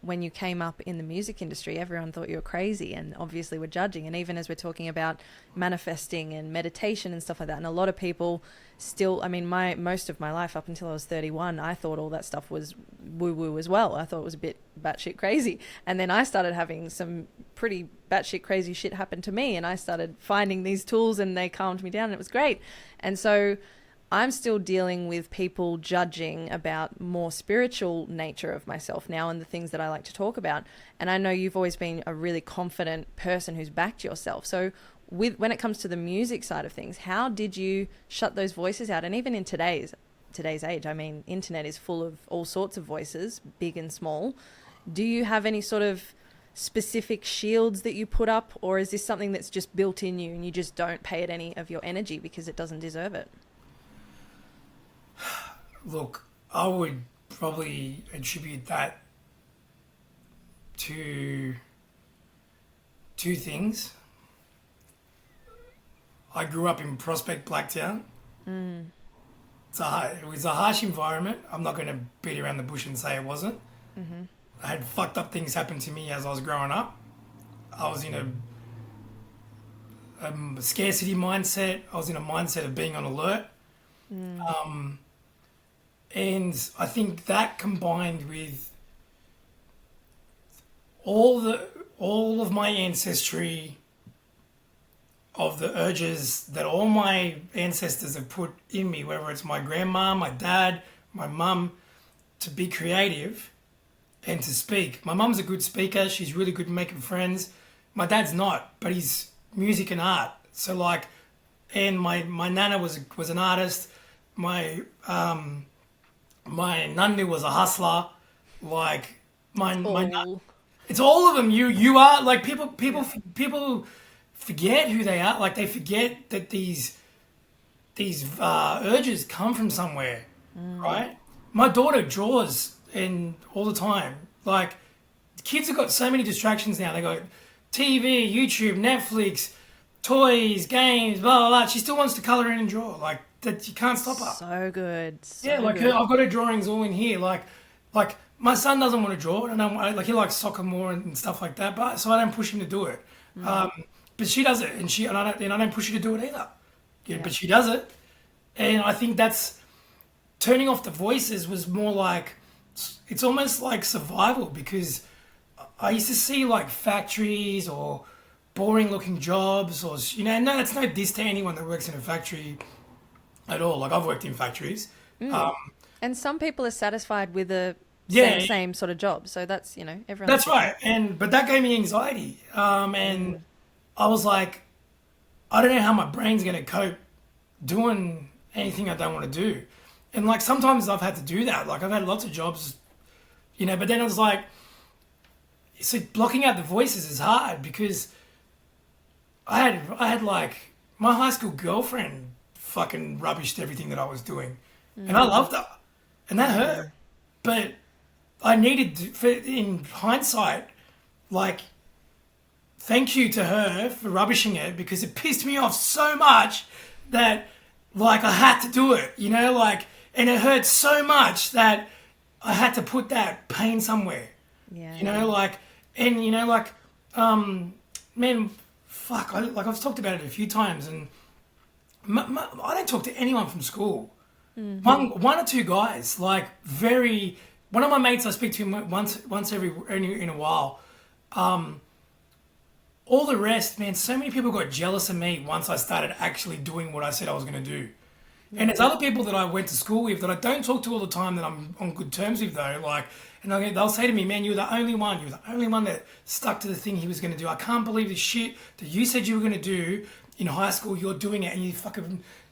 when you came up in the music industry, everyone thought you were crazy and obviously were judging. And even as we're talking about manifesting and meditation and stuff like that, and a lot of people still, most of my life up until I was 31, I thought all that stuff was woo-woo as well. I thought it was a bit batshit crazy. And then I started having some pretty batshit crazy shit happen to me, and I started finding these tools and they calmed me down and it was great. And so I'm still dealing with people judging about more spiritual nature of myself now and the things that I like to talk about. And I know you've always been a really confident person who's backed yourself. So when it comes to the music side of things, how did you shut those voices out? And even in today's age, I mean, internet is full of all sorts of voices, big and small. Do you have any sort of specific shields that you put up, or is this something that's just built in you and you just don't pay it any of your energy because it doesn't deserve it?
Look, I would probably attribute that to two things. I grew up in Prospect, Blacktown. It was a harsh environment. I'm not going to beat around the bush and say it wasn't. I had fucked up things happen to me as I was growing up. I was in a scarcity mindset. I was in a mindset of being on alert. And I think that combined with all of my ancestry, of the urges that all my ancestors have put in me, whether it's my grandma, my dad, my mum, to be creative and to speak. My mum's a good speaker. She's really good at making friends. My dad's not, but he's music and art. So like, and my nana was an artist. My nunnu was a hustler. Like it's all of them. You are like people forget who they are. Like they forget that these urges come from somewhere, right? My daughter draws and all the time. Like kids have got so many distractions now. They got TV, YouTube, Netflix, toys, games, blah blah blah. She still wants to color in and draw. Like that, you can't stop her.
So good.
Like I've got her drawings all in here. Like my son doesn't want to draw, and like he likes soccer more and stuff like that. But so I don't push him to do it. But she does it, and I don't push her to do it either. Yeah, but she does it, and I think that's turning off the voices was more like it's almost like survival, because I used to see like factories or boring looking jobs, or no, it's no diss to anyone that works in a factory at all. Like I've worked in factories,
and some people are satisfied with a same sort of job. So that's everyone.
That's right, but that gave me anxiety, and I was like, I don't know how my brain's going to cope doing anything I don't want to do. And like sometimes I've had to do that. Like I've had lots of jobs, but then I was like, so blocking out the voices is hard, because I had like my high school girlfriend fucking rubbished everything that I was doing. And I loved her. And that hurt. But I needed to, in hindsight, like, thank you to her for rubbishing it, because it pissed me off so much that like I had to do it, and it hurt so much that I had to put that pain somewhere. Man, fuck, I've talked about it a few times, and I don't talk to anyone from school. One or two guys, like one of my mates I speak to once in a while. All the rest, man, so many people got jealous of me once I started actually doing what I said I was going to do. And it's other people that I went to school with that I don't talk to all the time that I'm on good terms with, though. Like, and they'll say to me, man, you're the only one. You're the only one that stuck to the thing he was going to do. I can't believe the shit that you said you were going to do in high school. You're doing it, and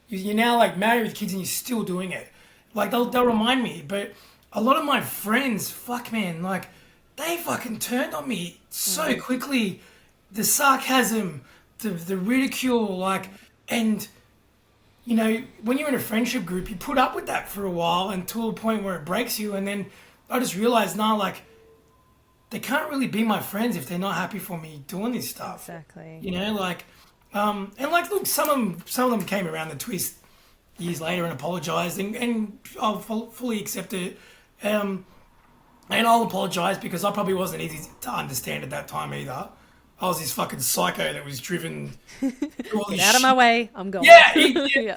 you're now like married with kids and you're still doing it. Like they'll remind me. But a lot of my friends, fuck man, like they fucking turned on me so quickly. The sarcasm, the ridicule, like, and when you're in a friendship group, you put up with that for a while until a point where it breaks you. And then I just realized now, like, they can't really be my friends if they're not happy for me doing this stuff.
Exactly.
And like, look, some of them came around the twist years later and apologized, and I'll fully accept it. And I'll apologize, because I probably wasn't easy to understand at that time either. I was this fucking psycho that was driven through all this
Get out of my way, I'm going.
Yeah.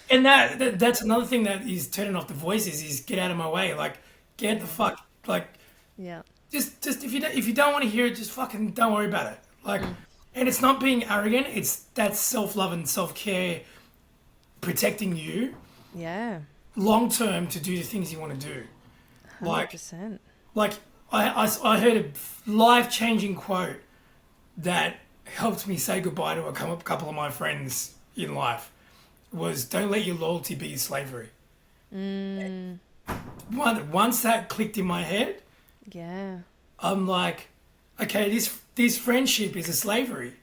And that's another thing that is turning off the voices, is get out of my way. Like, get the fuck, like, just if you don't want to hear it, just fucking don't worry about it. Like, and it's not being arrogant. It's that self-love and self-care protecting you.
Yeah.
long term to do the things you want to do. Like,
100%.
like I heard a life-changing quote that helped me say goodbye to a couple of my friends in life was, don't let your loyalty be your slavery. Once that clicked in my head,
Yeah.
I'm like, okay, this friendship is a slavery.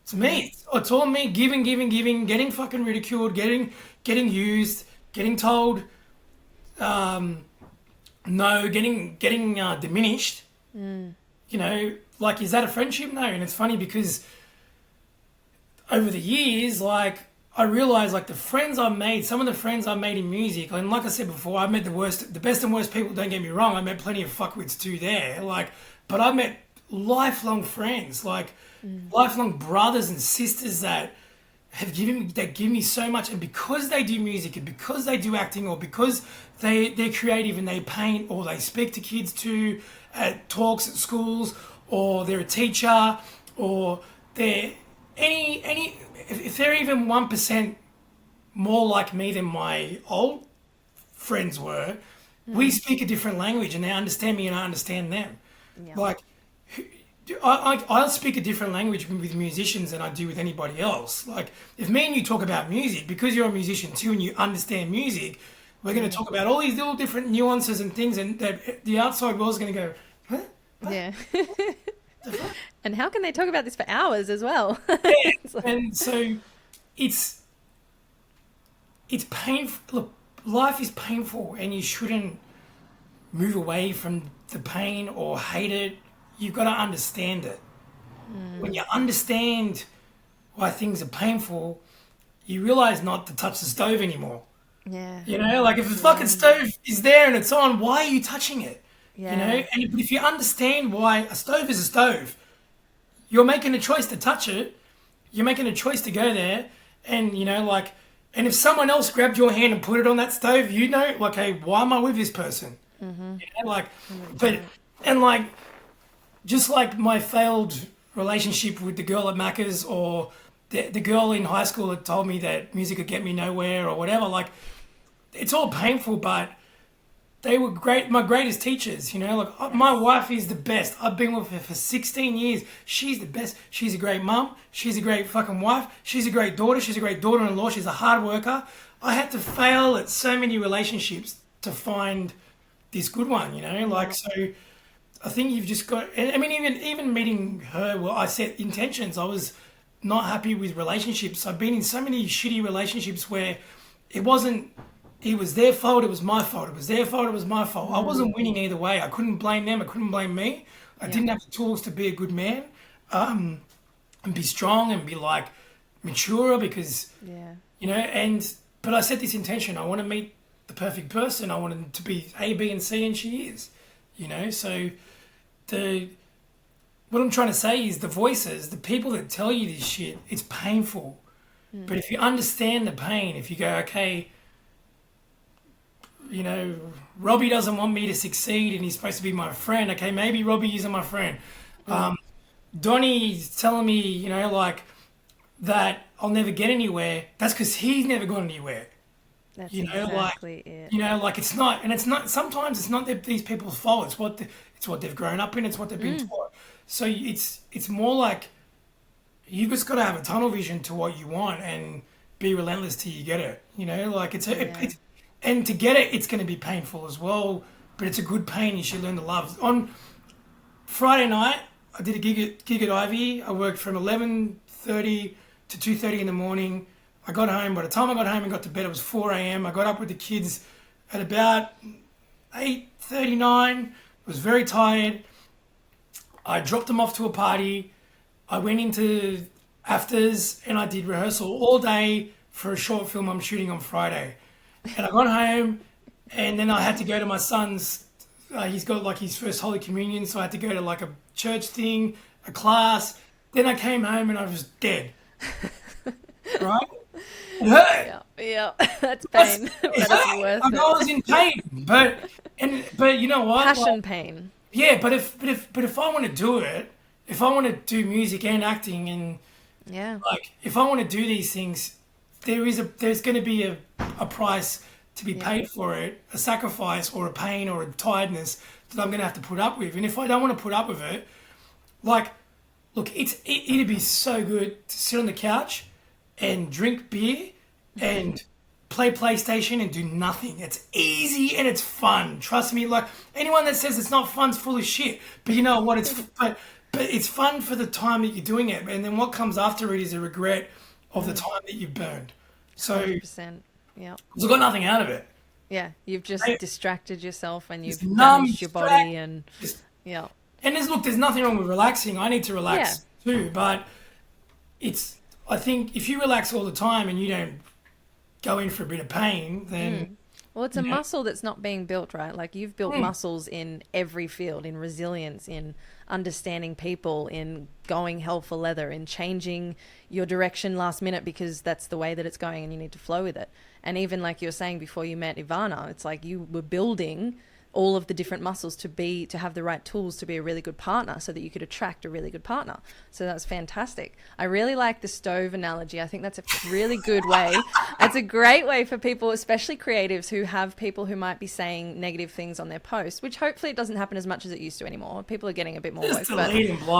It's me. It's all me giving, getting fucking ridiculed, getting used, getting told no, getting diminished. You know, like, is that a friendship? No. And it's funny because over the years, like, I realized, like, the friends I've made, some of the friends I've made in music, and like I said before, I've met the best and worst people, don't get me wrong. I met plenty of fuckwits too there. Like, but I met lifelong friends, like lifelong brothers and sisters that give me so much. And because they do music and because they do acting, or because they're creative and they paint, or they speak to kids too at talks at schools, or they're a teacher, or they're if they're even 1% more like me than my old friends were, we speak a different language and they understand me and I understand them.
Yeah.
Like, I speak a different language with musicians than I do with anybody else. Like, if me and you talk about music, because you're a musician too and you understand music, we're going to talk about all these little different nuances and things, and the outside world's going to go, huh?
Yeah. And how can they talk about this for hours as well?
Yeah. And so it's painful. Look, life is painful and you shouldn't move away from the pain or hate it. You've got to understand it. When you understand why things are painful, you realize not to touch the stove anymore.
Yeah.
You know, like, if the fucking stove is there and it's on, why are you touching it?
Yeah.
You know, and if you understand why a stove is a stove, you're making a choice to touch it. You're making a choice to go there, and you know, like, and if someone else grabbed your hand and put it on that stove, you know, like, hey, why am I with this person? You know, like, but and like, just like my failed relationship with the girl at Macca's, or the girl in high school that told me that music could get me nowhere or whatever. Like, it's all painful, but they were great, my greatest teachers, you know. Like, my wife is the best. I've been with her for 16 years. She's the best. She's a great mum. She's a great fucking wife. She's a great daughter. She's a great daughter-in-law. She's a hard worker. I had to fail at so many relationships to find this good one, you know. Like, so I think you've just got, I mean, even meeting her, well, I set intentions. I was not happy with relationships. I've been in so many shitty relationships where it was their fault, it was my fault. It was their fault, it was my fault. I wasn't winning either way. I couldn't blame them, I couldn't blame me. I didn't have the tools to be a good man, and be strong and be, like, mature, because, you know, but I set this intention. I want to meet the perfect person. I want to be A, B, and C, and she is, you know. So what I'm trying to say is, the voices, the people that tell you this shit, it's painful. But if you understand the pain, if you go, okay, you know, Robbie doesn't want me to succeed and he's supposed to be my friend. Okay, maybe Robbie isn't my friend. Donnie's telling me, you know, like, that I'll never get anywhere. That's because he's never gone anywhere.
That's
you know,
exactly
like,
it.
you know, like, it's not, and it's not, sometimes it's not these people's fault. It's what they've grown up in. It's what they've been taught. So it's more like, you just got to have a tunnel vision to what you want and be relentless till you get it. You know, like, it's and to get it, it's going to be painful as well, but it's a good pain you should learn to love. On Friday night, I did a gig at Ivy. I worked from 11:30 to 2:30 in the morning. I got home. By the time I got home and got to bed, it was 4 a.m. I got up with the kids at about 8:39. I was very tired. I dropped them off to a party. I went into afters and I did rehearsal all day for a short film I'm shooting on Friday. And I got home, and then I had to go to my son's. He's got, like, his first Holy Communion, so I had to go to, like, a church thing, a class. Then I came home and I was dead. Right? It hurt.
Yeah, that's pain. But it's worth
I
it.
was in pain, but you know what?
Passion pain.
Yeah, but if I want to do it, if I want to do music and acting, and
Yeah.
like, if I want to do these things, there's going to be a price to be paid for it, a sacrifice or a pain or a tiredness that I'm going to have to put up with. And if I don't want to put up with it, like, look, it'd be so good to sit on the couch and drink beer and play PlayStation and do nothing. It's easy and it's fun. Trust me. Like, anyone that says it's not fun's full of shit. But you know what? But it's fun for the time that you're doing it, and then what comes after it is a regret of the time that you've burned. So
100%. Yeah.
I've got nothing out of it.
Yeah, you've just distracted yourself and you've
numb,
damaged your body and yeah.
And there's nothing wrong with relaxing. I need to relax too, but I think if you relax all the time and you don't go in for a bit of pain, then
well, it's a muscle that's not being built, right? Like, you've built muscles in every field, in resilience, in understanding people, in going hell for leather, in changing your direction last minute because that's the way that it's going and you need to flow with it. And even like you were saying before you met Ivana, it's like you were building all of the different muscles to have the right tools to be a really good partner so that you could attract a really good partner. So that's fantastic. I really like the stove analogy. I think that's a really good way. It's a great way for people, especially creatives, who have people who might be saying negative things on their posts, which hopefully it doesn't happen as much as it used to anymore. People are getting a bit more woke.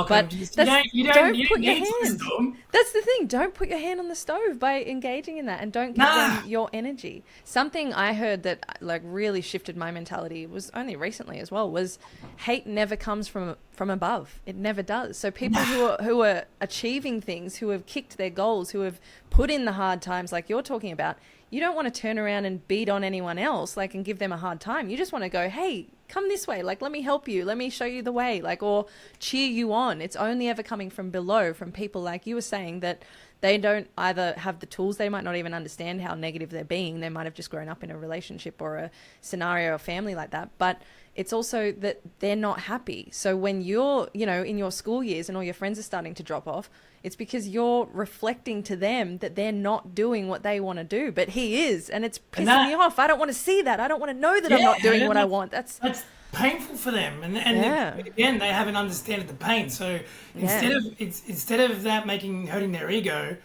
But don't put your hand. That's the thing. Don't put your hand on the stove by engaging in that, and don't give them your energy. Something I heard that like really shifted my mentality was only recently as well, was hate never comes from above. It never does. So people who are achieving things, who have kicked their goals, who have put in the hard times like you're talking about, you don't want to turn around and beat on anyone else, like, and give them a hard time. You just want to go, hey, come this way, like, let me help you, let me show you the way, like, or cheer you on. It's only ever coming from below, from people like you were saying, that they don't either have the tools, they might not even understand how negative they're being, they might have just grown up in a relationship or a scenario or family like that, but it's also that they're not happy. So when you're, in your school years and all your friends are starting to drop off, it's because you're reflecting to them that they're not doing what they want to do, but he is, and it's pissing me off. I don't want to see that. I don't want to know that I'm not doing what I want. That's
painful for them, and again, they haven't understood the pain. So instead of that hurting their ego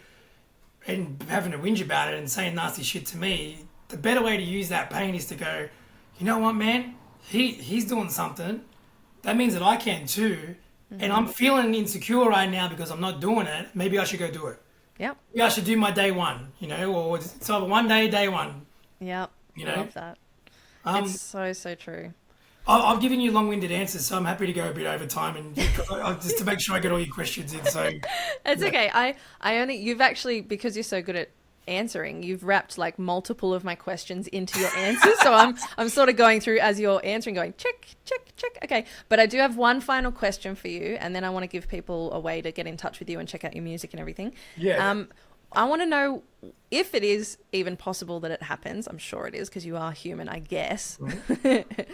and having to whinge about it and saying nasty shit to me, the better way to use that pain is to go, you know what, man, he's doing something. That means that I can too. And I'm feeling insecure right now because I'm not doing it. Maybe I should go do it.
Yep.
Maybe I should do my day one, or it's either one day one.
Yep. I love that. It's so true.
I've given you long-winded answers, so I'm happy to go a bit over time and just to make sure I get all your questions in. So
it's okay. You've actually, because you're so good at answering, you've wrapped like multiple of my questions into your answers. So I'm sort of going through as you're answering, going check. Okay, but I do have one final question for you, and then I want to give people a way to get in touch with you and check out your music and everything.
Yeah.
I want to know if it is even possible that it happens. I'm sure it is, because you are human, I guess. Right.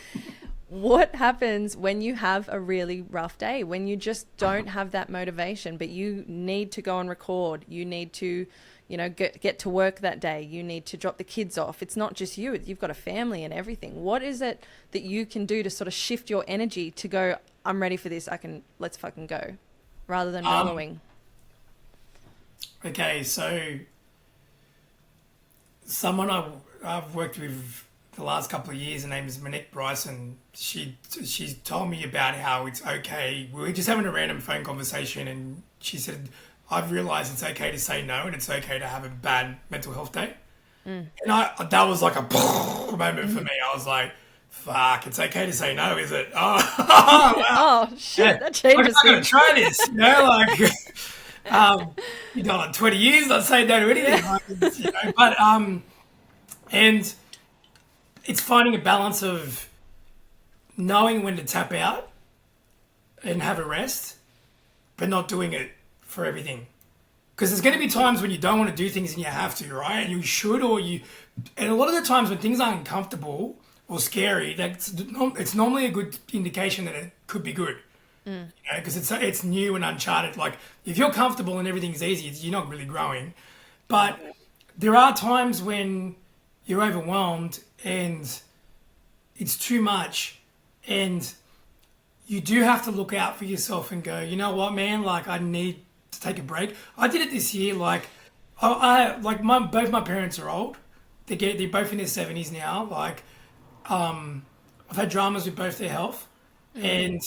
What happens when you have a really rough day, when you just don't have that motivation, but you need to go and record, you need to, get to work that day, you need to drop the kids off. It's not just you, you've got a family and everything. What is it that you can do to sort of shift your energy to go, I'm ready for this, let's fucking go, rather than wallowing?
Okay, so someone I've worked with the last couple of years, her name is Monique Bryson. She's told me about how it's okay. We were just having a random phone conversation, and she said, I've realised it's okay to say no, and it's okay to have a bad mental health day. And that was like a moment for me. I was like, fuck, it's okay to say no, is it? Oh, wow.
Oh shit, that changes
I'm going to try this, you've done like 20 years, not saying no to anything. But, and it's finding a balance of knowing when to tap out and have a rest, but not doing it for everything. Because there's going to be times when you don't want to do things and you have to, right? And you should, and a lot of the times when things are uncomfortable or scary, it's normally a good indication that it could be good. Because it's new and uncharted. Like, if you're comfortable and everything's easy, you're not really growing. But there are times when you're overwhelmed and it's too much, and you do have to look out for yourself and go, you know what, man, like, I need to take a break. I did it this year. Like, both my parents are old, they're both in their 70s now. Like, I've had dramas with both their health, and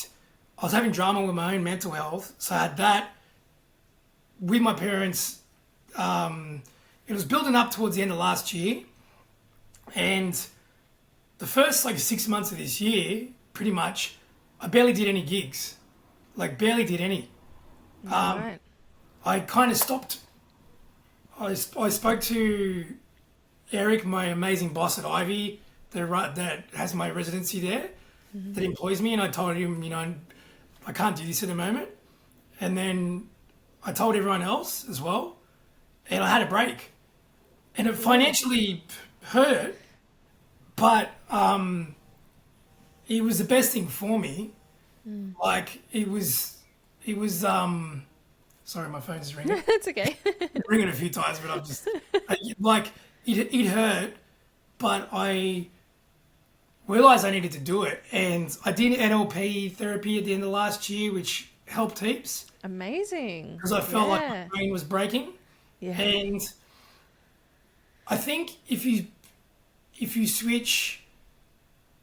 I was having drama with my own mental health. So I had that with my parents. It was building up towards the end of last year, and the first like 6 months of this year, pretty much, I barely did any gigs, like barely did any.
Right.
I kind of stopped. I spoke to Eric, my amazing boss at Ivy, that has my residency there, that employs me, and I told him, I can't do this at the moment. And then I told everyone else as well, and I had a break. And it financially hurt, but it was the best thing for me. Like, it was sorry, my phone's ringing.
It's okay.
It's ringing a few times, but I'm just like, it hurt, but I realized I needed to do it, and I did NLP therapy at the end of last year, which helped heaps
Amazing.
because I felt like my brain was breaking.
Yeah.
And I think if you switch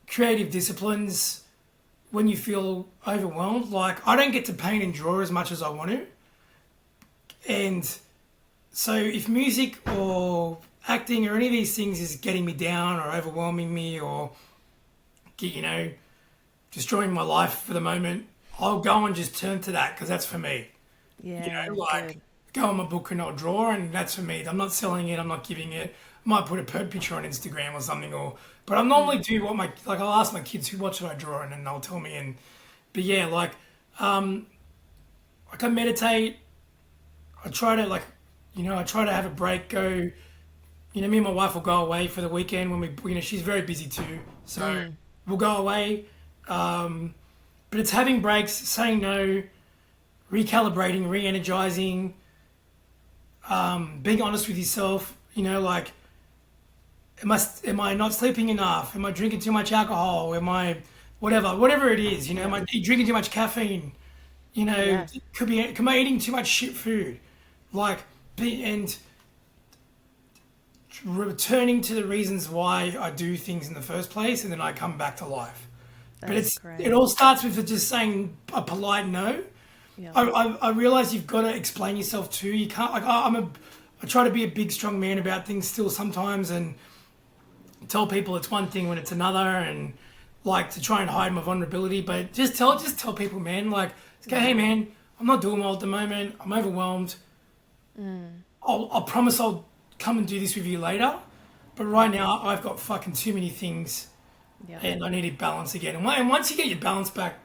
creative disciplines when you feel overwhelmed, like, I don't get to paint and draw as much as I want to. And so if music or acting or any of these things is getting me down or overwhelming me or, destroying my life for the moment, I'll go and just turn to that because that's for me.
Yeah.
Like, go on my book and I'll draw, and that's for me. I'm not selling it. I'm not giving it. I might put a picture on Instagram or something, but I normally do what I'll ask my kids who watch what I draw, and then they'll tell me. But yeah, like I meditate. I try to have a break. Go, me and my wife will go away for the weekend when she's very busy too, so we'll go away. But it's having breaks, saying no, recalibrating, re-energizing, being honest with yourself. Like, am I not sleeping enough? Am I drinking too much alcohol? Am I whatever it is? Am I drinking too much caffeine? Could be. Am I eating too much shit food? Like, and returning to the reasons why I do things in the first place, and then I come back to life.
That's
But
great.
it all starts with just saying a polite no.
Yeah.
I realize you've got to explain yourself too. You can't, like, I try to be a big strong man about things still sometimes, and tell people it's one thing when it's another, and like to try and hide my vulnerability. But just tell people, man, like, go, hey man, I'm not doing well at the moment. I'm overwhelmed. I'll promise I'll come and do this with you later. But right now I've got fucking too many things, and I need to balance again. And once you get your balance back,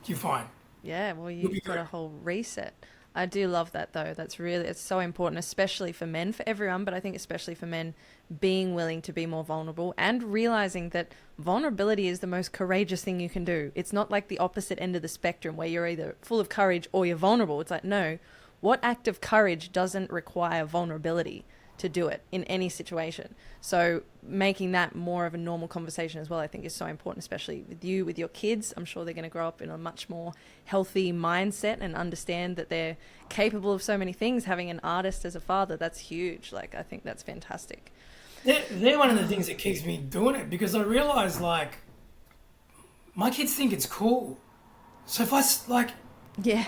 you're fine.
Yeah, well,
You'll be
you've got
good.
a whole reset. I do love that, though. It's so important, especially for men, for everyone, but I think especially for men, being willing to be more vulnerable and realizing that vulnerability is the most courageous thing you can do. It's not like the opposite end of the spectrum where you're either full of courage or you're vulnerable. It's like, no, what act of courage doesn't require vulnerability to do it in any situation? So making that more of a normal conversation as well, I think, is so important, especially with your kids. I'm sure they're going to grow up in a much more healthy mindset and understand that they're capable of so many things. Having an artist as a father, that's huge. Like, I think that's fantastic.
They're one of the things that keeps me doing it, because I realize, like, my kids think it's cool. So if
Yeah.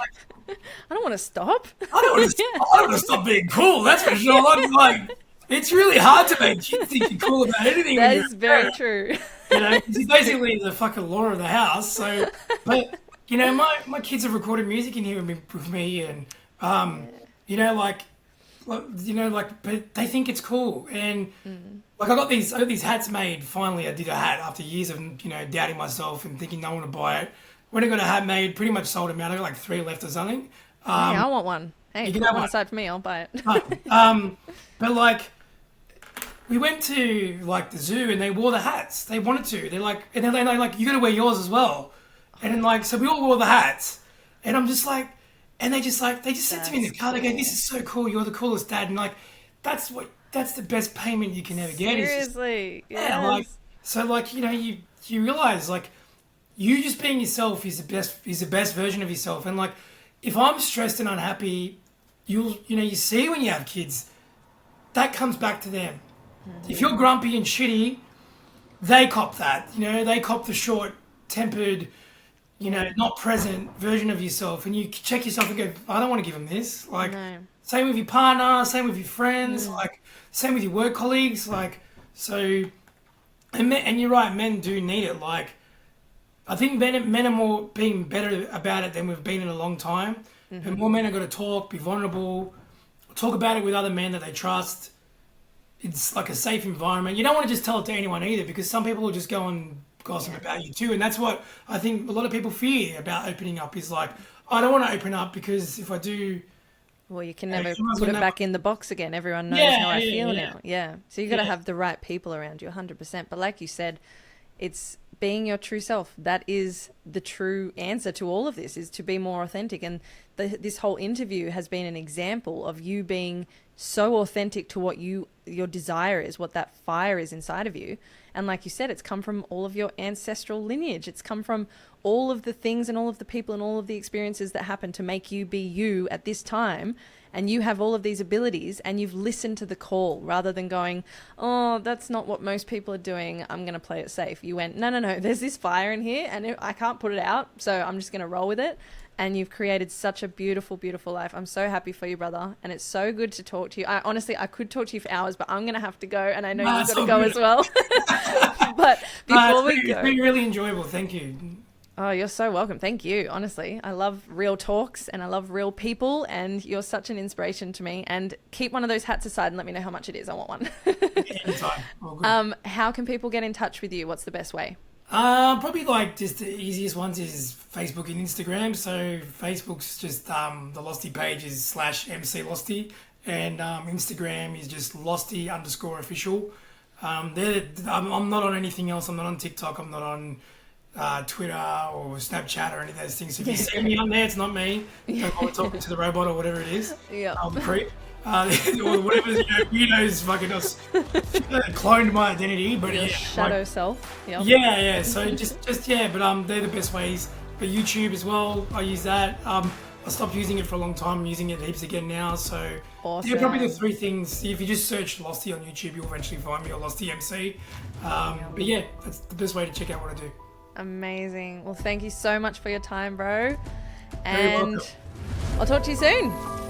I don't want to stop.
I don't want to stop being cool, that's for sure. Like, it's really hard to make kids think you're cool about anything.
That
when you're
is
a
very
parent.
true.
It's basically the fucking law of the house. So, but my kids have recorded music in here with me, and but they think it's cool, and like I got these hats made. Finally, I did a hat after years of doubting myself and thinking no one would buy it. When I got a hat made, pretty much sold them out. I got like 3 left or something.
Yeah, I want one. Hey,
you can
put
have
one
one.
aside for me, I'll buy it.
But like, we went to like the zoo and they wore the hats. They wanted to. They're like, and then they're like, you got to wear yours as well. And then like, so we all wore the hats, and I'm just like, and they just said to me in the car, they go, "This is so cool. You're the coolest dad." And like, that's the best payment you can ever get.
Seriously.
Yeah, like, so like, you realize, like, you just being yourself is the best version of yourself. And like, if I'm stressed and unhappy, you see when you have kids, that comes back to them. If you're grumpy and shitty, they cop that. You know, they cop the short-tempered, you know, not present version of yourself, and you check yourself and go, I don't want to give them this. Like, same with your partner, same with your friends, like, same with your work colleagues, like, so, and you're right, men do need it. Like, I think men are more being better about it than we've been in a long time. And more men are going to talk, be vulnerable, talk about it with other men that they trust. It's like a safe environment. You don't want to just tell it to anyone either, because some people will just go and gossip about you too. And that's what I think a lot of people fear about opening up, is like, I don't want to open up because if I do...
Well, you can never put it back in the box again. Everyone knows how I feel now. Yeah. So you've got to have the right people around you, 100%. But like you said, it's being your true self. That is the true answer to all of this, is to be more authentic. And this whole interview has been an example of you being so authentic to what your desire is, what that fire is inside of you. And like you said, it's come from all of your ancestral lineage. It's come from all of the things and all of the people and all of the experiences that happen to make you be you at this time. And you have all of these abilities, and you've listened to the call rather than going, oh, that's not what most people are doing, I'm going to play it safe. You went, no, there's this fire in here and I can't put it out, so I'm just going to roll with it. And you've created such a beautiful, beautiful life. I'm so happy for you, brother. And it's so good to talk to you. I could talk to you for hours, but I'm going to have to go. And I know you've got to go as well. But before we go...
It's been really enjoyable. Thank you.
Oh, you're so welcome. Thank you. Honestly, I love real talks and I love real people, and you're such an inspiration to me. And keep one of those hats aside and let me know how much it is. I want one.
Anytime. All good.
How can people get in touch with you? What's the best way?
Probably like just the easiest ones is Facebook and Instagram. So Facebook's just the Losty page is /MC Losty, and Instagram is just Losty_official. I'm not on anything else. I'm not on TikTok. I'm not on Twitter or Snapchat or any of those things. So if you see me on there, it's not me. Don't bother talking to the robot or whatever it is.
Yeah.
I'm creep. Or whatever, weirdos fucking us cloned my identity, but
your shadow self. Yep.
Yeah. So just but they're the best ways. But YouTube as well, I use that. I stopped using it for a long time. I'm using it heaps again now. So
awesome.
Yeah, probably the three things. If you just search Losty on YouTube, you'll eventually find me, or Losty MC. But yeah, that's the best way to check out what I do.
Amazing. Well, thank you so much for your time, bro.
Very
And
welcome.
I'll talk to you soon.